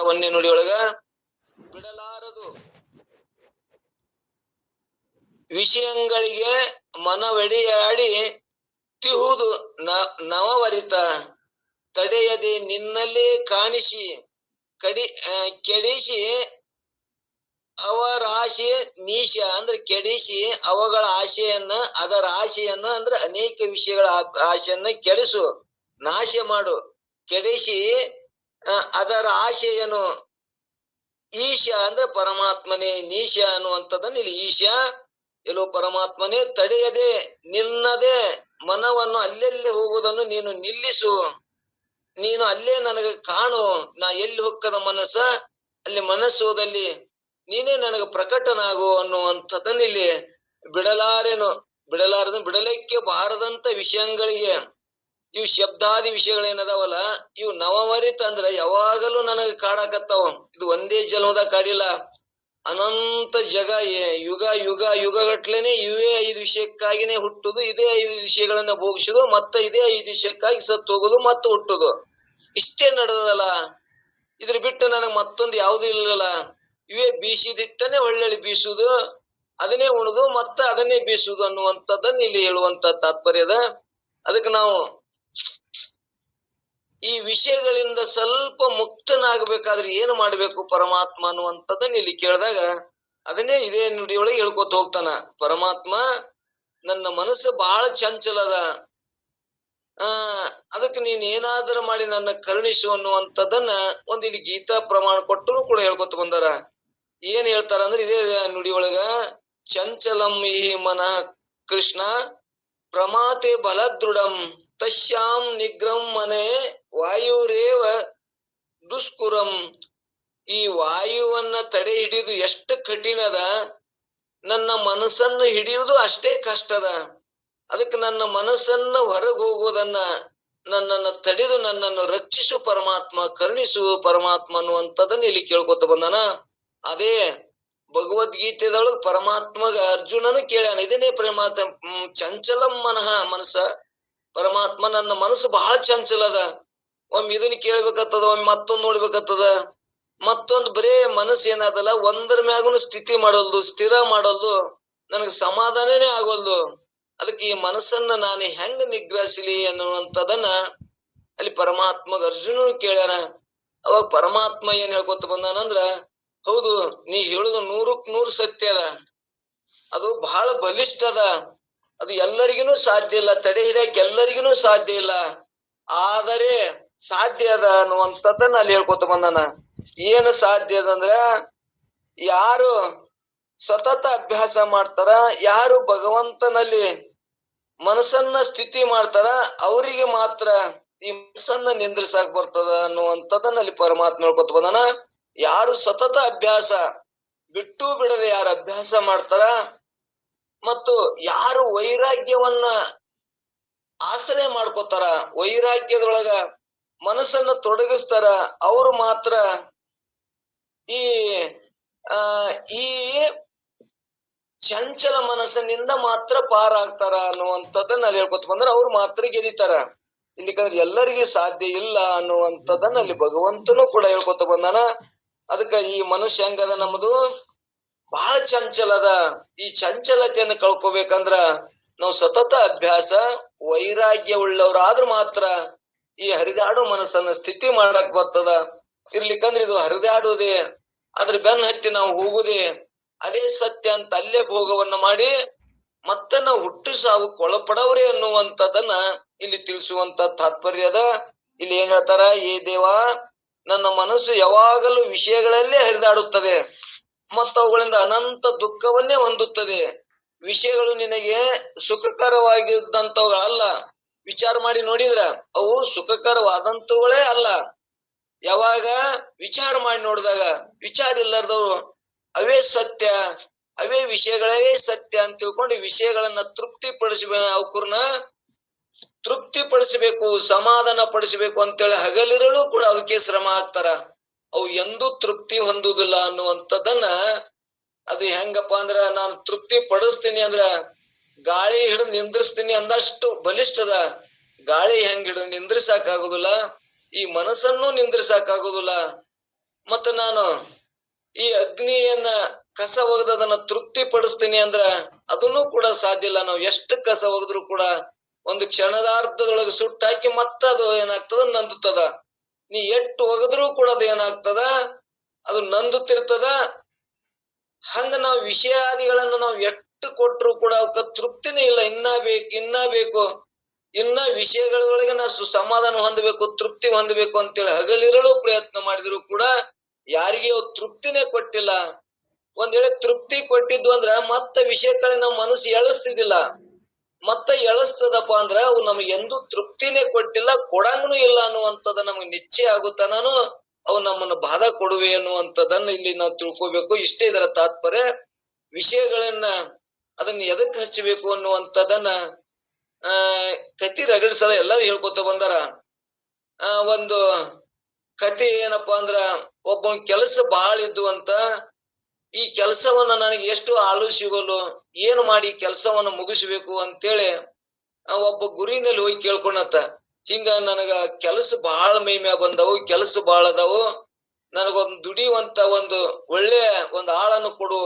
ಒಂದೇ ನುಡಿಯೊಳಗ ಬಿಡಲಾರದು ವಿಷಯಗಳಿಗೆ ಮನವೆಡಿಯಾಡಿ ತಿಹುದು ನವವರಿತ ತಡೆಯದೆ ನಿನ್ನಲ್ಲೇ ಕಾಣಿಸಿ ಕೆಡಿಸಿ ಅವರ ಆಶೆ ನೀಶ ಅಂದ್ರೆ ಕೆಡಿಸಿ ಅವುಗಳ ಆಶೆಯನ್ನ ಅದರ ಆಶೆಯನ್ನ ಅಂದ್ರೆ ಅನೇಕ ವಿಷಯಗಳ ಆಶೆಯನ್ನ ಕೆಡಿಸು ನಾಶ ಮಾಡು ಕೆಡಿಸಿ ಅದರ ಆಶೆಯನ್ನು ಈಶ ಅಂದ್ರೆ ಪರಮಾತ್ಮನೇ ನೀಶ ಅನ್ನುವಂಥದ್ದನ್ನ ಇಲ್ಲಿ ಈಶ ಎಲ್ಲೋ ಪರಮಾತ್ಮನೇ ತಡೆಯದೆ ನಿನ್ನದೇ ಮನವನ್ನು ಅಲ್ಲೆಲ್ಲಿ ಹೋಗುವುದನ್ನು ನೀನು ನಿಲ್ಲಿಸು ನೀನು ಅಲ್ಲೇ ನನಗೆ ಕಾಣು ನಾ ಎಲ್ಲಿ ಹೊಕ್ಕದ ಮನಸ್ಸ ಅಲ್ಲಿ ಮನಸ್ಸೋದಲ್ಲಿ ನೀನೇ ನನಗೆ ಪ್ರಕಟನಾಗು ಅನ್ನುವಂಥದ್ದನ್ನ ಇಲ್ಲಿ ಬಿಡಲಿಕ್ಕೆ ಬಾರದಂತ ವಿಷಯಗಳಿಗೆ ಇವು ಶಬ್ದಾದಿ ವಿಷಯಗಳೇನದಾವಲ್ಲ ಇವು ನವವರಿತ ಅಂದ್ರ ಯಾವಾಗಲೂ ನನಗೆ ಕಾಡಾಕತ್ತಾವ ಇದು ಒಂದೇ ಜನ್ಮದಾಗ ಕಾಡಿಲ್ಲ ಅನಂತ ಜಗ ಯುಗಗಟ್ಲೆನೆ ಇವೇ 5 ವಿಷಯಕ್ಕಾಗಿನೇ ಹುಟ್ಟುದು ಇದೇ 5 ವಿಷಯಗಳನ್ನ ಭೋಗಿಸುದು ಮತ್ತೆ ಇದೇ 5 ವಿಷಯಕ್ಕಾಗಿ ಸತ್ತು ಹೋಗುದು ಮತ್ತೆ ಹುಟ್ಟುದು ಇಷ್ಟೇ ನಡೆದಲ್ಲ ಇದ್ರ ಬಿಟ್ಟು ನನಗೆ ಮತ್ತೊಂದು ಯಾವ್ದು ಇಲ್ಲಲ್ಲ ಇವೇ ಬೀಸಿದಿಟ್ಟನೆ ಒಳ್ಳೆಳಿ ಬೀಸುದು ಅದನ್ನೇ ಉಣುದು ಮತ್ತೆ ಅದನ್ನೇ ಬೀಸುದು ಅನ್ನುವಂಥದ್ದನ್ನ ಇಲ್ಲಿ ಹೇಳುವಂತ ತಾತ್ಪರ್ಯದ ಅದಕ್ಕೆ ನಾವು ಈ ವಿಷಯಗಳಿಂದ ಸ್ವಲ್ಪ ಮುಕ್ತನಾಗಬೇಕಾದ್ರೆ ಏನು ಮಾಡ್ಬೇಕು ಪರಮಾತ್ಮ ಅನ್ನುವಂಥದ್ದನ್ನ ಇಲ್ಲಿ ಕೇಳಿದಾಗ ಅದನ್ನೇ ಇದೇ ನುಡಿಯೊಳಗೆ ಹೇಳ್ಕೊತ ಹೋಗ್ತಾನ ಪರಮಾತ್ಮ ನನ್ನ ಮನಸ್ಸು ಬಹಳ ಚಂಚಲದ ಅದಕ್ಕೆ ನೀನ್ ಏನಾದರೂ ಮಾಡಿ ನನ್ನ ಕರುಣಿಸು ಅನ್ನುವಂಥದ್ದನ್ನ ಇಲ್ಲಿ ಗೀತಾ ಪ್ರಮಾಣ ಕೊಟ್ಟರು ಕೂಡ ಹೇಳ್ಕೊತ ಬಂದಾರ ಏನ್ ಹೇಳ್ತಾರ ಅಂದ್ರೆ ಇದೇ ನುಡಿಯೊಳಗ ಚಂಚಲಂ ಈ ಮನಃ ಕೃಷ್ಣ ಪ್ರಮಾತೆ ಬಲದೃಢಂ ತಶ್ಯಾಂ ನಿಗ್ರಹಂ ಮನೆ ವಾಯುರೇವ ದುಷ್ಕುರಂ ಈ ವಾಯುವನ್ನ ತಡೆ ಹಿಡಿಯುವುದು ಎಷ್ಟು ಕಠಿಣದ ನನ್ನ ಮನಸ್ಸನ್ನು ಹಿಡಿಯುವುದು ಅಷ್ಟೇ ಕಷ್ಟದ ಅದಕ್ಕೆ ನನ್ನ ಮನಸ್ಸನ್ನು ಹೊರಗೆ ಹೋಗುವುದನ್ನ ನನ್ನನ್ನು ತಡೆದು ನನ್ನನ್ನು ರಕ್ಷಿಸು ಪರಮಾತ್ಮ ಕರುಣಿಸು ಪರಮಾತ್ಮ ಅನ್ನುವಂಥದ್ದನ್ನ ಇಲ್ಲಿ ಕೇಳ್ಕೊತ ಬಂದಾನ ಅದೇ ಭಗವದ್ಗೀತೆದೊಳಗೆ ಪರಮಾತ್ಮಗ ಅರ್ಜುನನು ಕೇಳ್ಯಾನ ಇದನ್ನೇ ಚಂಚಲಂ ಮನಸ್ಸ ಪರಮಾತ್ಮ ನನ್ನ ಮನಸ್ಸು ಬಹಳ ಚಂಚಲದ ಒಮ್ಮೆ ಇದನ್ನ ಕೇಳ್ಬೇಕತ್ತದ ಒಮ್ಮೆ ಮತ್ತೊಂದು ನೋಡ್ಬೇಕತ್ತದ ಮತ್ತೊಂದು ಬರೇ ಮನಸ್ಸು ಏನಾದಲ್ಲ ಒಂದರ ಮ್ಯಾಗನು ಸ್ಥಿತಿ ಮಾಡಲ್ದು ಸ್ಥಿರ ಮಾಡಲ್ದು ನನಗೆ ಸಮಾಧಾನನೇ ಆಗೋಲ್ದು ಅದಕ್ಕೆ ಈ ಮನಸ್ಸನ್ನ ನಾನು ಹೆಂಗ ನಿಗ್ರಹಿಸಲಿ ಅನ್ನುವಂಥದನ್ನ ಅಲ್ಲಿ ಪರಮಾತ್ಮಗ ಅರ್ಜುನನು ಕೇಳ್ಯಾನ ಅವಾಗ ಪರಮಾತ್ಮ ಏನ್ ಹೇಳ್ಕೊತ ಬಂದಾನಂದ್ರ ಹೌದು ನೀ ಹೇಳುದು 100ಕ್ಕೆ 100 ಸತ್ಯ ಅದ ಅದು ಬಹಳ ಬಲಿಷ್ಠ ಅದ ಅದು ಎಲ್ಲರಿಗೂ ಸಾಧ್ಯ ಇಲ್ಲ ತಡೆ ಹಿಡಿಯಕ್ಕೆ ಎಲ್ಲರಿಗೂ ಸಾಧ್ಯ ಇಲ್ಲ ಆದರೆ ಸಾಧ್ಯ ಅದ ಅನ್ನುವಂಥದ್ದನ್ನ ಅಲ್ಲಿ ಹೇಳ್ಕೊತ ಬಂದಾನ ಏನು ಸಾಧ್ಯ ಅದಂದ್ರ ಯಾರು ಸತತ ಅಭ್ಯಾಸ ಮಾಡ್ತಾರ ಯಾರು ಭಗವಂತನಲ್ಲಿ ಮನಸ್ಸನ್ನ ಸ್ಥಿತಿ ಮಾಡ್ತಾರ ಅವರಿಗೆ ಮಾತ್ರ ಈ ಮನಸ್ಸನ್ನ ನಿಂದ್ರಿಸಾಕ್ ಬರ್ತದ ಅನ್ನುವಂಥದ್ದನ್ನ ಅಲ್ಲಿ ಪರಮಾತ್ಮ ಹೇಳ್ಕೊತ ಬಂದಾನ ಯಾರು ಸತತ ಅಭ್ಯಾಸ ಬಿಟ್ಟು ಬಿಡದೆ ಯಾರು ಅಭ್ಯಾಸ ಮಾಡ್ತಾರ ಮತ್ತು ಯಾರು ವೈರಾಗ್ಯವನ್ನ ಆಶ್ರಯ ಮಾಡ್ಕೋತಾರ ವೈರಾಗ್ಯದೊಳಗ ಮನಸ್ಸನ್ನ ತೊಡಗಿಸ್ತಾರ ಅವರು ಮಾತ್ರ ಈ ಚಂಚಲ ಮನಸ್ಸಿನಿಂದ ಮಾತ್ರ ಪಾರಾಗ್ತಾರ ಅನ್ನುವಂಥದ್ದನ್ನ ಅಲ್ಲಿ ಹೇಳ್ಕೊತ ಬಂದ್ರೆ ಅವ್ರು ಮಾತ್ರ ಗೆದಿತಾರ ಇಲ್ಲಿಕಂದ್ರೆ ಎಲ್ಲರಿಗೂ ಸಾಧ್ಯ ಇಲ್ಲ ಅನ್ನುವಂಥದ್ದನ್ನ ಅಲ್ಲಿ ಭಗವಂತನು ಕೂಡ ಹೇಳ್ಕೊತ ಬಂದಾನ ಅದಕ್ಕ ಈ ಮನಸ್ಸು ಹೆಂಗದ ನಮ್ಮದು ಬಹಳ ಚಂಚಲದ ಈ ಚಂಚಲತೆಯನ್ನು ಕಳ್ಕೊಬೇಕಂದ್ರ ನಾವು ಸತತ ಅಭ್ಯಾಸ ವೈರಾಗ್ಯ ಉಳ್ಳವರಾದ್ರೂ ಮಾತ್ರ ಈ ಹರಿದಾಡೋ ಮನಸ್ಸನ್ನ ಸ್ಥಿತಿ ಮಾಡಕ್ ಬರ್ತದ ಇರ್ಲಿಕ್ಕಂದ್ರೆ ಇದು ಹರಿದಾಡುವುದೇ ಅದ್ರ ಬೆನ್ನ ಹತ್ತಿ ನಾವು ಹೋಗುದೇ ಅದೇ ಸತ್ಯ ಅಂತ ಅಲ್ಲೇ ಭೋಗವನ್ನ ಮಾಡಿ ಮತ್ತೆ ನಾವು ಹುಟ್ಟು ಸಾವು ಒಳಪಡವ್ರೆ ಅನ್ನುವಂಥದ್ದನ್ನ ಇಲ್ಲಿ ತಿಳಿಸುವಂತ ತಾತ್ಪರ್ಯದ ಇಲ್ಲಿ ಏನ್ ಹೇಳ್ತಾರ ಏ ದೇವ ನನ್ನ ಮನಸ್ಸು ಯಾವಾಗಲೂ ವಿಷಯಗಳಲ್ಲೇ ಹರಿದಾಡುತ್ತದೆ ಮತ್ತು ಅವುಗಳಿಂದ ಅನಂತ ದುಃಖವನ್ನೇ ಹೊಂದುತ್ತದೆ ವಿಷಯಗಳು ನಿನಗೆ ಸುಖಕರವಾಗಿದ್ದಂಥವುಗಳಲ್ಲ ವಿಚಾರ ಮಾಡಿ ನೋಡಿದ್ರ ಅವು ಸುಖಕರವಾದಂತವುಗಳೇ ಅಲ್ಲ ಯಾವಾಗ ವಿಚಾರ ಮಾಡಿ ನೋಡಿದಾಗ ವಿಚಾರ ಇಲ್ಲಾರ್ದವ್ರು ಅವೇ ಸತ್ಯ ಅವೇ ವಿಷಯಗಳವೇ ಸತ್ಯ ಅಂತ ತಿಳ್ಕೊಂಡು ವಿಷಯಗಳನ್ನ ತೃಪ್ತಿ ಪಡಿಸಬೇಕು ಸಮಾಧಾನ ಪಡಿಸಬೇಕು ಅಂತೇಳಿ ಹಗಲಿರಲು ಕೂಡ ಅದಕ್ಕೆ ಶ್ರಮ ಹಾಕ್ತಾರ ಅವು ಎಂದೂ ತೃಪ್ತಿ ಹೊಂದುದಿಲ್ಲ ಅನ್ನುವಂಥದ್ದನ್ನ ಅದು ಹೆಂಗಪ್ಪ ಅಂದ್ರ ನಾನು ತೃಪ್ತಿ ಪಡಿಸ್ತೀನಿ ಅಂದ್ರ ಗಾಳಿ ಹಿಡಿದು ನಿಂದ್ರಿಸ್ತೀನಿ ಅಂದಷ್ಟು ಬಲಿಷ್ಠದ ಗಾಳಿ ಹೆಂಗ್ ಹಿಡಿದು ನಿಂದ್ರಿಸಾಕ್ ಆಗುದಿಲ್ಲ ಈ ಮನಸ್ಸನ್ನು ನಿಂದ್ರಿಸಾಕ್ ಆಗುದಿಲ್ಲ ಮತ್ತ ನಾನು ಈ ಅಗ್ನಿಯನ್ನ ಕಸ ಒಗದದನ್ನ ತೃಪ್ತಿ ಪಡಿಸ್ತೀನಿ ಅಂದ್ರ ಅದನ್ನು ಕೂಡ ಸಾಧ್ಯ ಇಲ್ಲ. ನಾವು ಎಷ್ಟು ಕಸ ಒಗದ್ರು ಕೂಡ ಒಂದು ಕ್ಷಣದಾರ್ಧದೊಳಗೆ ಸುಟ್ಟಾಕಿ ಮತ್ತ ಅದು ಏನಾಗ್ತದ, ನಂದುತ್ತದ. ನೀ ಎಷ್ಟು ಒಗದ್ರು ಕೂಡ ಅದು ಏನಾಗ್ತದ, ಅದು ನಂದುತ್ತಿರ್ತದ. ಹಂಗ ನಾವು ವಿಷಯಾದಿಗಳನ್ನ ನಾವು ಎಷ್ಟು ಕೊಟ್ಟರು ಕೂಡ ಅವಕ್ಕ ತೃಪ್ತಿನೇ ಇಲ್ಲ. ಇನ್ನ ಬೇಕು ಇನ್ನ ವಿಷಯಗಳೊಳಗೆ ನಾವು ಸಮಾಧಾನ ಹೊಂದಬೇಕು, ತೃಪ್ತಿ ಹೊಂದಬೇಕು ಅಂತೇಳಿ ಹಗಲಿರಲು ಪ್ರಯತ್ನ ಮಾಡಿದ್ರು ಕೂಡ ಯಾರಿಗೆ ಅವು ತೃಪ್ತಿನೇ ಕೊಟ್ಟಿಲ್ಲ. ಒಂದ್ ವೇಳೆ ತೃಪ್ತಿ ಕೊಟ್ಟಿದ್ವು ಅಂದ್ರ ಮತ್ತ ವಿಷಯಗಳಿಗೆ ನಾವು ಮನಸ್ಸು ಎಳಸ್ತಿದ್ದಿಲ್ಲ. ಮತ್ತ ಎಳಸ್ತದಪ್ಪ ಅಂದ್ರ ಅವು ನಮ್ಗೆ ಎಂದೂ ತೃಪ್ತಿನೇ ಕೊಟ್ಟಿಲ್ಲ, ಕೊಡಂಗನು ಇಲ್ಲ ಅನ್ನುವಂಥದ್ದು ನಮ್ಗೆ ನಿಶ್ಚಯ ಆಗುತ್ತ. ನಾನು ಅವು ನಮ್ಮನ್ನು ಬಾಧ ಕೊಡುವೆ ಅನ್ನುವಂಥದ್ದನ್ನ ಇಲ್ಲಿ ನಾವು ತಿಳ್ಕೋಬೇಕು. ಇಷ್ಟೇ ಇದರ ತಾತ್ಪರ್ಯ. ವಿಷಯಗಳನ್ನ ಅದನ್ನ ಎದಕ್ ಹಚ್ಚಬೇಕು ಅನ್ನುವಂಥದ್ದನ್ನ ಕತಿ ರಗಡಿಸಲ ಎಲ್ಲರೂ ಹೇಳ್ಕೊತ ಬಂದಾರ. ಒಂದು ಕತಿ ಏನಪ್ಪಾ ಅಂದ್ರ, ಒಬ್ಬ ಕೆಲಸ ಬಹಳ ಇದ್ದು ಅಂತ, ಈ ಕೆಲಸವನ್ನ ನನಗೆ ಎಷ್ಟು ಆಳು ಸಿಗೋಲು, ಏನು ಮಾಡಿ ಕೆಲಸವನ್ನ ಮುಗಿಸ್ಬೇಕು ಅಂತೇಳಿ ಒಬ್ಬ ಗುರಿನಲ್ಲಿ ಹೋಗಿ ಕೇಳ್ಕೊಂಡತ್ತ. ಹಿಂಗ ನನಗ ಕೆಲಸ ಬಹಳ ಮೈ ಮ್ಯಾಗ ಬಂದವು, ಕೆಲಸ ಬಹಳ ಅದಾವು, ನನಗೊಂದು ದುಡಿಯುವಂತ ಒಂದು ಒಳ್ಳೆ ಒಂದು ಆಳನ್ನು ಕೊಡು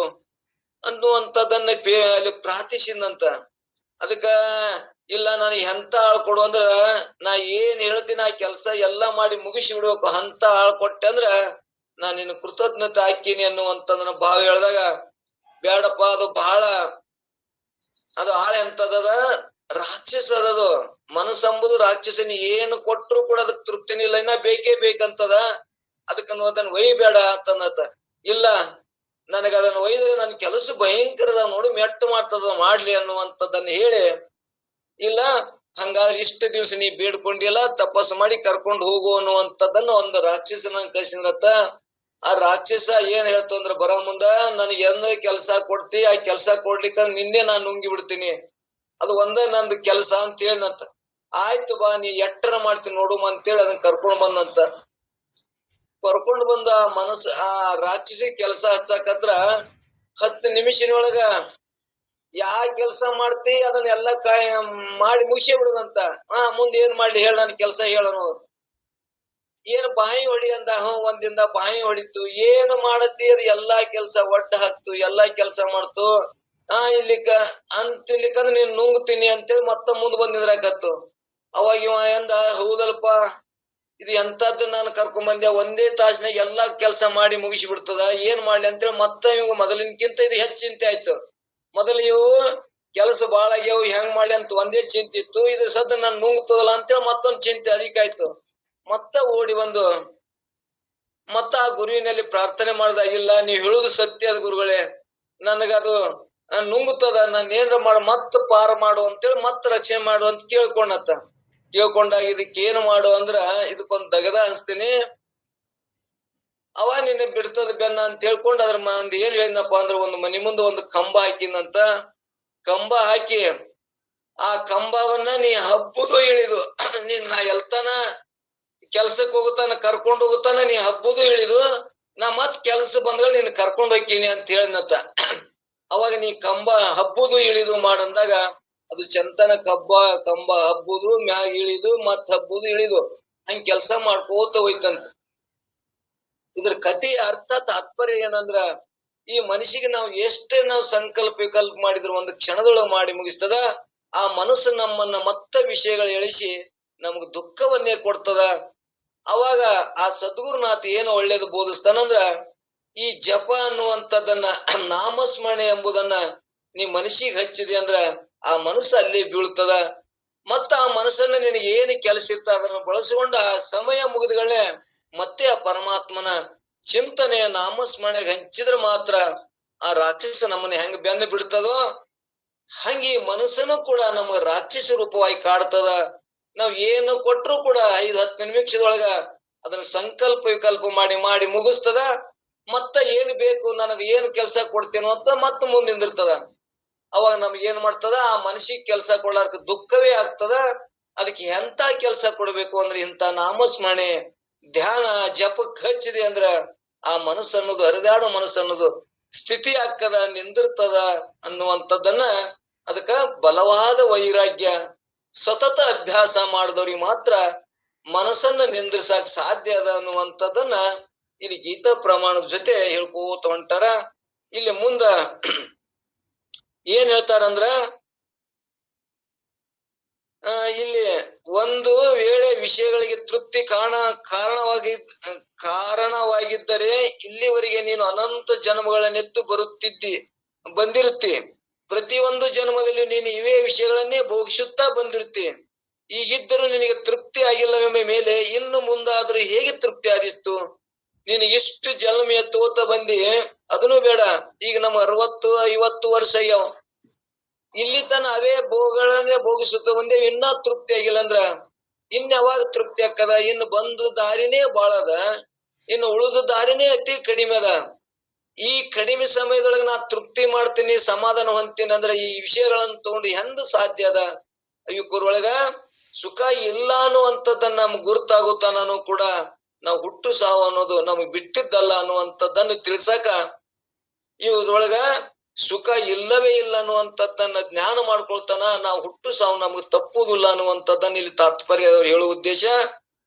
ಅನ್ನುವಂಥದ್ದನ್ನ ಅಲ್ಲಿ ಪ್ರಾರ್ಥಿಸಿದಂತ. ಅದಕ್ಕ ಇಲ್ಲ ನನಗೆ ಎಂತ ಆಳ್ ಕೊಡು ಅಂದ್ರ ನಾ ಏನ್ ಹೇಳ್ತೀನಿ ಆ ಕೆಲಸ ಎಲ್ಲಾ ಮಾಡಿ ಮುಗಿಸಿ ಬಿಡ್ಬೇಕು, ಅಂತ ಆಳ್ ಕೊಟ್ಟೆ ಅಂದ್ರ ನಾನ್ ನಿನ್ನ ಕೃತಜ್ಞತೆ ಹಾಕಿನಿ ಅನ್ನುವಂಥದ್ದನ್ನ ಭಾವ ಹೇಳಿದಾಗ, ಬೇಡಪ್ಪ ಅದು ಬಹಳ ಅದು ಆಳ ಎಂತದ, ರಾಕ್ಷಸ ಅದದು. ಮನಸ್ಸಂಬುದು ರಾಕ್ಷಸನಿ, ಏನು ಕೊಟ್ಟರು ಕೂಡ ಅದಕ್ಕೆ ತೃಪ್ತಿನಿಲ್ಲ, ಇಲ್ಲ, ಇನ್ನ ಬೇಕೇ ಬೇಕಂತದ. ಅದಕ್ಕ ಅದನ್ನ ಒಯ್ಬೇಡ ಅಂತಂದತ. ಇಲ್ಲ, ನನಗ ಅದನ್ನ ಒಯ್ದ್ರೆ ನನ್ ಕೆಲಸ ಭಯಂಕರದ, ನೋಡಿ ಮೆಟ್ಟು ಮಾಡ್ತದ, ಮಾಡ್ಲಿ ಅನ್ನುವಂಥದ್ದನ್ನ ಹೇಳಿ, ಇಲ್ಲ ಹಂಗಾದ್ರೆ ಇಷ್ಟ ದಿವ್ಸ ನೀ ಬೇಡ್ಕೊಂಡಿಲ್ಲ, ತಪಸ್ಸು ಮಾಡಿ ಕರ್ಕೊಂಡು ಹೋಗು ಅನ್ನುವಂಥದ್ದನ್ನ ಒಂದು ರಾಕ್ಷಸನ ಕಳ್ಸಿದ್ರತ್ತ. ಆ ರಾಕ್ಷಸ ಏನ್ ಹೇಳ್ತು ಅಂದ್ರ, ಬರ ಮುಂದ ನನಗೆ ಎಂದ ಕೆಲ್ಸ ಕೊಡ್ತಿ, ಆ ಕೆಲ್ಸ ಕೊಡ್ಲಿಕ್ಕ ನಿನ್ನೆ ನಾನು ನುಂಗಿ ಬಿಡ್ತೀನಿ, ಅದು ಒಂದೇ ನಂದು ಕೆಲ್ಸ ಅಂತ ಹೇಳಿನಂತ. ಆಯ್ತು ಬಾ, ನೀ ಎಟ್ಟರ ಮಾಡ್ತೀನಿ ನೋಡುಮ ಅಂತೇಳಿ ಅದನ್ನ ಕರ್ಕೊಂಡ್ ಬಂದಂತ. ಕರ್ಕೊಂಡ್ ಬಂದ ಆ ರಾಕ್ಷಸಿ ಕೆಲಸ ಹಚ್ಚಾಕತ್ರ 10 ನಿಮಿಷನೊಳಗ ಯಾ ಕೆಲ್ಸ ಮಾಡ್ತಿ ಅದನ್ನೆಲ್ಲ ಮಾಡಿ ಮುಗಿಸೇ ಬಿಡುದಂತ. ಮುಂದೆ ಏನ್ ಮಾಡ್ಲಿ ಹೇಳ, ನನ್ ಕೆಲ್ಸ ಹೇಳನು. ಏನ್ ಬಾಯಿ ಹೊಡಿ ಅಂದ. ಒಂದಿಂದ ಬಾಯಿ ಹೊಡಿತು. ಏನು ಮಾಡತಿ ಅದು ಎಲ್ಲಾ ಕೆಲ್ಸ ಒಡ್ಡ ಹಾಕ್ತು, ಎಲ್ಲಾ ಕೆಲ್ಸ ಮಾಡ್ತು. ಇಲ್ಲಿಕಂದ್ರ ನೀನ್ ನುಂಗ್ತೀನಿ ಅಂತೇಳಿ ಮತ್ತ ಮುಂದ್ ಬಂದ್ ನಿಂದ್ರಾಕತ್ತು. ಅವಾಗ ಇವ ಎಂದ, ಹೌದಲ್ಪ ಇದು ಎಂತದ್ದು, ನಾನು ಕರ್ಕೊಂಡ್ ಬಂದೆ, ಒಂದೇ ತಾಸಿನಾಗ ಎಲ್ಲಾ ಕೆಲ್ಸ ಮಾಡಿ ಮುಗಿಸಿ ಬಿಡ್ತದ, ಏನ್ ಮಾಡ್ಲಿ ಅಂತೇಳಿ ಮತ್ತ ಇವಾಗ ಮೊದಲಿನಕ್ಕಿಂತ ಇದು ಹೆಚ್ಚು ಚಿಂತೆ ಆಯ್ತು. ಮೊದಲು ಇವು ಕೆಲಸ ಬಾಳ ಆಗ್ಯಾವ, ಹೆಂಗ್ ಮಾಡ್ಲಿ ಅಂತ ಒಂದೇ ಚಿಂತೆ ಇತ್ತು, ಇದು ಸದ್ದ ನನ್ ನುಂಗ್ತದಲ್ಲ ಅಂತೇಳಿ ಮತ್ತೊಂದ್ ಚಿಂತೆ ಅಧಿಕ ಆಯ್ತು. ಮತ್ತ ಓಡಿ ಬಂದು ಮತ್ತ ಆ ಗುರುವಿನಲ್ಲಿ ಪ್ರಾರ್ಥನೆ ಮಾಡ್ದ. ಇಲ್ಲ, ನೀವ್ ಹೇಳುದು ಸತ್ಯ ಅದ ಗುರುಗಳೇ, ನನಗದು ನುಂಗುತ್ತದ, ನಾನು ಏನ್ರ ಮಾಡು, ಮತ್ತ ಪಾರ ಮಾಡು ಅಂತೇಳಿ ಮತ್ತ ರಕ್ಷಣೆ ಮಾಡು ಅಂತ ಕೇಳ್ಕೊಂಡತ್ತ. ಕೇಳ್ಕೊಂಡಾಗ ಇದಕ್ಕೆ ಏನು ಮಾಡು ಅಂದ್ರ, ಇದಕ್ಕೊಂದ್ ದಗದ ಅನ್ಸ್ತೀನಿ, ಅವ ನಿನ್ನೆ ಬಿಡ್ತದ ಬೆನ್ನ ಅಂತ ಹೇಳ್ಕೊಂಡ್ ಅದ್ರ ಮಂದಿ ಏನ್ ಹೇಳಿದ್ನಪ್ಪ ಅಂದ್ರ, ಒಂದು ಮನಿ ಮುಂದೆ ಒಂದು ಕಂಬ ಹಾಕಿನಂತ. ಕಂಬ ಹಾಕಿ ಆ ಕಂಬವನ್ನ ನೀ ಹಬ್ಬುದು ಇಳಿದು, ನಾ ಎಲ್ತಾನ ಕೆಲ್ಸಕ್ ಹೋಗುತ್ತಾನ ಕರ್ಕೊಂಡ್ ಹೋಗುತ್ತಾನ, ನೀ ಹಬ್ಬುದು ಇಳಿದು ನಾ ಮತ್ ಕೆಲ್ಸ ಬಂದ್ರೆ ನೀನ್ ಕರ್ಕೊಂಡ್ ಹೋಗ್ತೀನಿ ಅಂತ ಹೇಳಿದ್ನತ್ತ. ಅವಾಗ ನೀ ಕಂಬ ಹಬ್ಬುದು ಇಳಿದು ಮಾಡಂದಾಗ ಅದು ಚಂತನ ಕಂಬ ಹಬ್ಬುದು ಮ್ಯಾಗ ಇಳಿದು ಮತ್ ಹಬ್ಬುದು ಇಳಿದು ಹಂಗ ಕೆಲ್ಸ ಮಾಡ್ಕೋತ ಹೋಯ್ತಂತ. ಇದ್ರ ಕಥೆಯ ಅರ್ಥ ತಾತ್ಪರ್ಯ ಏನಂದ್ರ, ಈ ಮನುಷ್ಯಗೆ ನಾವು ಎಷ್ಟೇ ನಾವು ಸಂಕಲ್ಪ ವಿಕಲ್ಪ ಮಾಡಿದ್ರು ಒಂದು ಕ್ಷಣದೊಳಗೆ ಮಾಡಿ ಮುಗಿಸ್ತದ. ಆ ಮನಸ್ಸು ನಮ್ಮನ್ನ ಮತ್ತೆ ವಿಷಯಗಳು ಎಳಿಸಿ ನಮಗ್ ದುಃಖವನ್ನೇ ಕೊಡ್ತದ. ಅವಾಗ ಆ ಸದ್ಗುರುನಾಥ ಏನು ಒಳ್ಳೇದು ಬೋಧಿಸ್ತಾನಂದ್ರ, ಈ ಜಪ ಅನ್ನುವಂಥದ್ದನ್ನ, ನಾಮಸ್ಮರಣೆ ಎಂಬುದನ್ನ ನೀ ಮನಸ್ಸಿಗೆ ಹಚ್ಚಿದೆ ಅಂದ್ರ ಆ ಮನಸ್ಸು ಅಲ್ಲಿ ಬೀಳ್ತದ. ಮತ್ತ ಆ ಮನಸ್ಸನ್ನ ನಿನಗೆ ಏನು ಕೆಲಸ ಇರ್ತ ಅದನ್ನ ಬಳಸಿಕೊಂಡ ಆ ಸಮಯ ಮುಗಿದಗಳೇ ಮತ್ತೆ ಆ ಪರಮಾತ್ಮನ ಚಿಂತನೆ ನಾಮಸ್ಮರಣೆಗೆ ಹಂಚಿದ್ರೆ ಮಾತ್ರ ಆ ರಾಕ್ಷಸ ನಮ್ಮನ್ನ ಹೆಂಗ ಬೆನ್ನು ಬಿಡ್ತದೋ ಹಂಗಿ ಮನಸ್ಸನ್ನು ಕೂಡ ನಮ್ಮ ರಾಕ್ಷಸ ರೂಪವಾಗಿ ಕಾಡ್ತದ. ನಾವ್ ಏನು ಕೊಟ್ರು ಕೂಡ 5-10 ನಿಮಿಷದೊಳಗ ಅದನ್ನ ಸಂಕಲ್ಪ ವಿಕಲ್ಪ ಮಾಡಿ ಮುಗಿಸ್ತದ. ಮತ್ತ ಏನ್ ಬೇಕು, ನನಗ ಏನ್ ಕೆಲ್ಸ ಕೊಡ್ತೇನೋ ಅಂತ ಮತ್ತ ಮುಂದಿಂದಿರ್ತದ. ಅವಾಗ ನಮ್ಗೆ ಏನ್ ಮಾಡ್ತದ, ಆ ಮನಸ್ಸಿಗೆ ಕೆಲ್ಸ ಕೊಡ್ಲಾರ್ಕ ದುಃಖವೇ ಆಗ್ತದ. ಅದಕ್ಕೆ ಎಂತ ಕೆಲ್ಸ ಕೊಡ್ಬೇಕು ಅಂದ್ರೆ ಇಂಥ ನಾಮಸ್ಮರಣೆ ಧ್ಯಾನ ಜಪಕ್ ಹಚ್ಚಿದೆ ಅಂದ್ರ ಆ ಮನಸ್ಸನ್ನೋದು ಹರಿದಾಡೋ ಮನಸ್ಸನ್ನೋದು ಸ್ಥಿತಿ ಆಗ್ತದ, ನಿಂದಿರ್ತದ ಅನ್ನುವಂಥದ್ದನ್ನ, ಅದಕ್ಕ ಬಲವಾದ ವೈರಾಗ್ಯ ಸತತ ಅಭ್ಯಾಸ ಮಾಡಿದವ್ರಿಗೆ ಮಾತ್ರ ಮನಸ್ಸನ್ನ ನಿಂದ್ರಿಸಾಕ್ ಸಾಧ್ಯ ಅದ ಅನ್ನುವಂಥದ್ದನ್ನ ಇಲ್ಲಿ ಗೀತಾ ಪ್ರಮಾಣದ ಜೊತೆ ಹೇಳ್ಕೋತ ಹೊಂಟಾರ. ಇಲ್ಲಿ ಮುಂದ ಏನ್ ಹೇಳ್ತಾರಂದ್ರ, ಇಲ್ಲಿ ಒಂದು ವೇಳೆ ವಿಷಯಗಳಿಗೆ ತೃಪ್ತಿ ಕಾರಣವಾಗಿದ್ದರೆ ಇಲ್ಲಿವರೆಗೆ ನೀನು ಅನಂತ ಜನ್ಮಗಳನ್ನೆತ್ತು ಬಂದಿರುತ್ತಿ. ಪ್ರತಿಯೊಂದು ಜನ್ಮದಲ್ಲಿ ನೀನು ಇವೇ ವಿಷಯಗಳನ್ನೇ ಭೋಗಿಸುತ್ತಾ ಬಂದಿರುತ್ತಿ. ಈಗಿದ್ದರೂ ನಿನಗೆ ತೃಪ್ತಿ ಆಗಿಲ್ಲವೆಂಬ ಮೇಲೆ ಇನ್ನು ಮುಂದಾದ್ರೂ ಹೇಗೆ ತೃಪ್ತಿ ಆದಿತ್ತು? ನೀನು ಇಷ್ಟು ಜನ್ಮ ಎತ್ತೋತ ಬಂದಿ, ಅದನ್ನು ಬೇಡ. ಈಗ ನಮ್ 60-50 ವರ್ಷ ಆಗ್ಯಾವ. ಇಲ್ಲಿ ತನ ಅವೇ ಭೋಗಗಳನ್ನೇ ಭೋಗಿಸುತ್ತ ಬಂದೇ, ಇನ್ನ ತೃಪ್ತಿ ಆಗಿಲ್ಲ ಅಂದ್ರ ಇನ್ ಯಾವಾಗ ತೃಪ್ತಿ ಆಕ್ಕದ? ಇನ್ನು ಬಂದ ದಾರಿನೇ ಬಾಳ ಅದ, ಇನ್ನು ಉಳಿದ ದಾರಿನೇ ಅತಿ ಕಡಿಮೆ ಅದ. ಈ ಕಡಿಮೆ ಸಮಯದೊಳಗೆ ನಾ ತೃಪ್ತಿ ಮಾಡ್ತೀನಿ, ಸಮಾಧಾನ ಹೊಂದ್ತೀನಿ ಅಂದ್ರೆ ಈ ವಿಷಯಗಳನ್ನ ತಗೊಂಡು ಹೆಂಗ್ ಸಾಧ್ಯ ಅದ? ಇವಕ್ಕೊಳಗ ಸುಖ ಇಲ್ಲ ಅನ್ನುವಂಥದ್ದನ್ನ ನಮ್ಗೆ ಗುರುತಾಗುತ್ತ ನಾನು ಕೂಡ ನಾವು ಹುಟ್ಟು ಸಾವು ಅನ್ನೋದು ನಮಗ್ ಬಿಟ್ಟಿದ್ದಲ್ಲ ಅನ್ನುವಂಥದ್ದನ್ನು ತಿಳ್ಸಾಕ, ಇವ್ರೊಳಗ ಸುಖ ಇಲ್ಲವೇ ಇಲ್ಲ ಅನ್ನುವಂಥದ್ದನ್ನ ಜ್ಞಾನ ಮಾಡ್ಕೊಳ್ತಾನ. ನಾವು ಹುಟ್ಟು ಸಾವು ನಮ್ಗೆ ತಪ್ಪುದಿಲ್ಲ ಅನ್ನುವಂಥದ್ದನ್ನ ಇಲ್ಲಿ ತಾತ್ಪರ್ಯ ಹೇಳುವ ಉದ್ದೇಶ.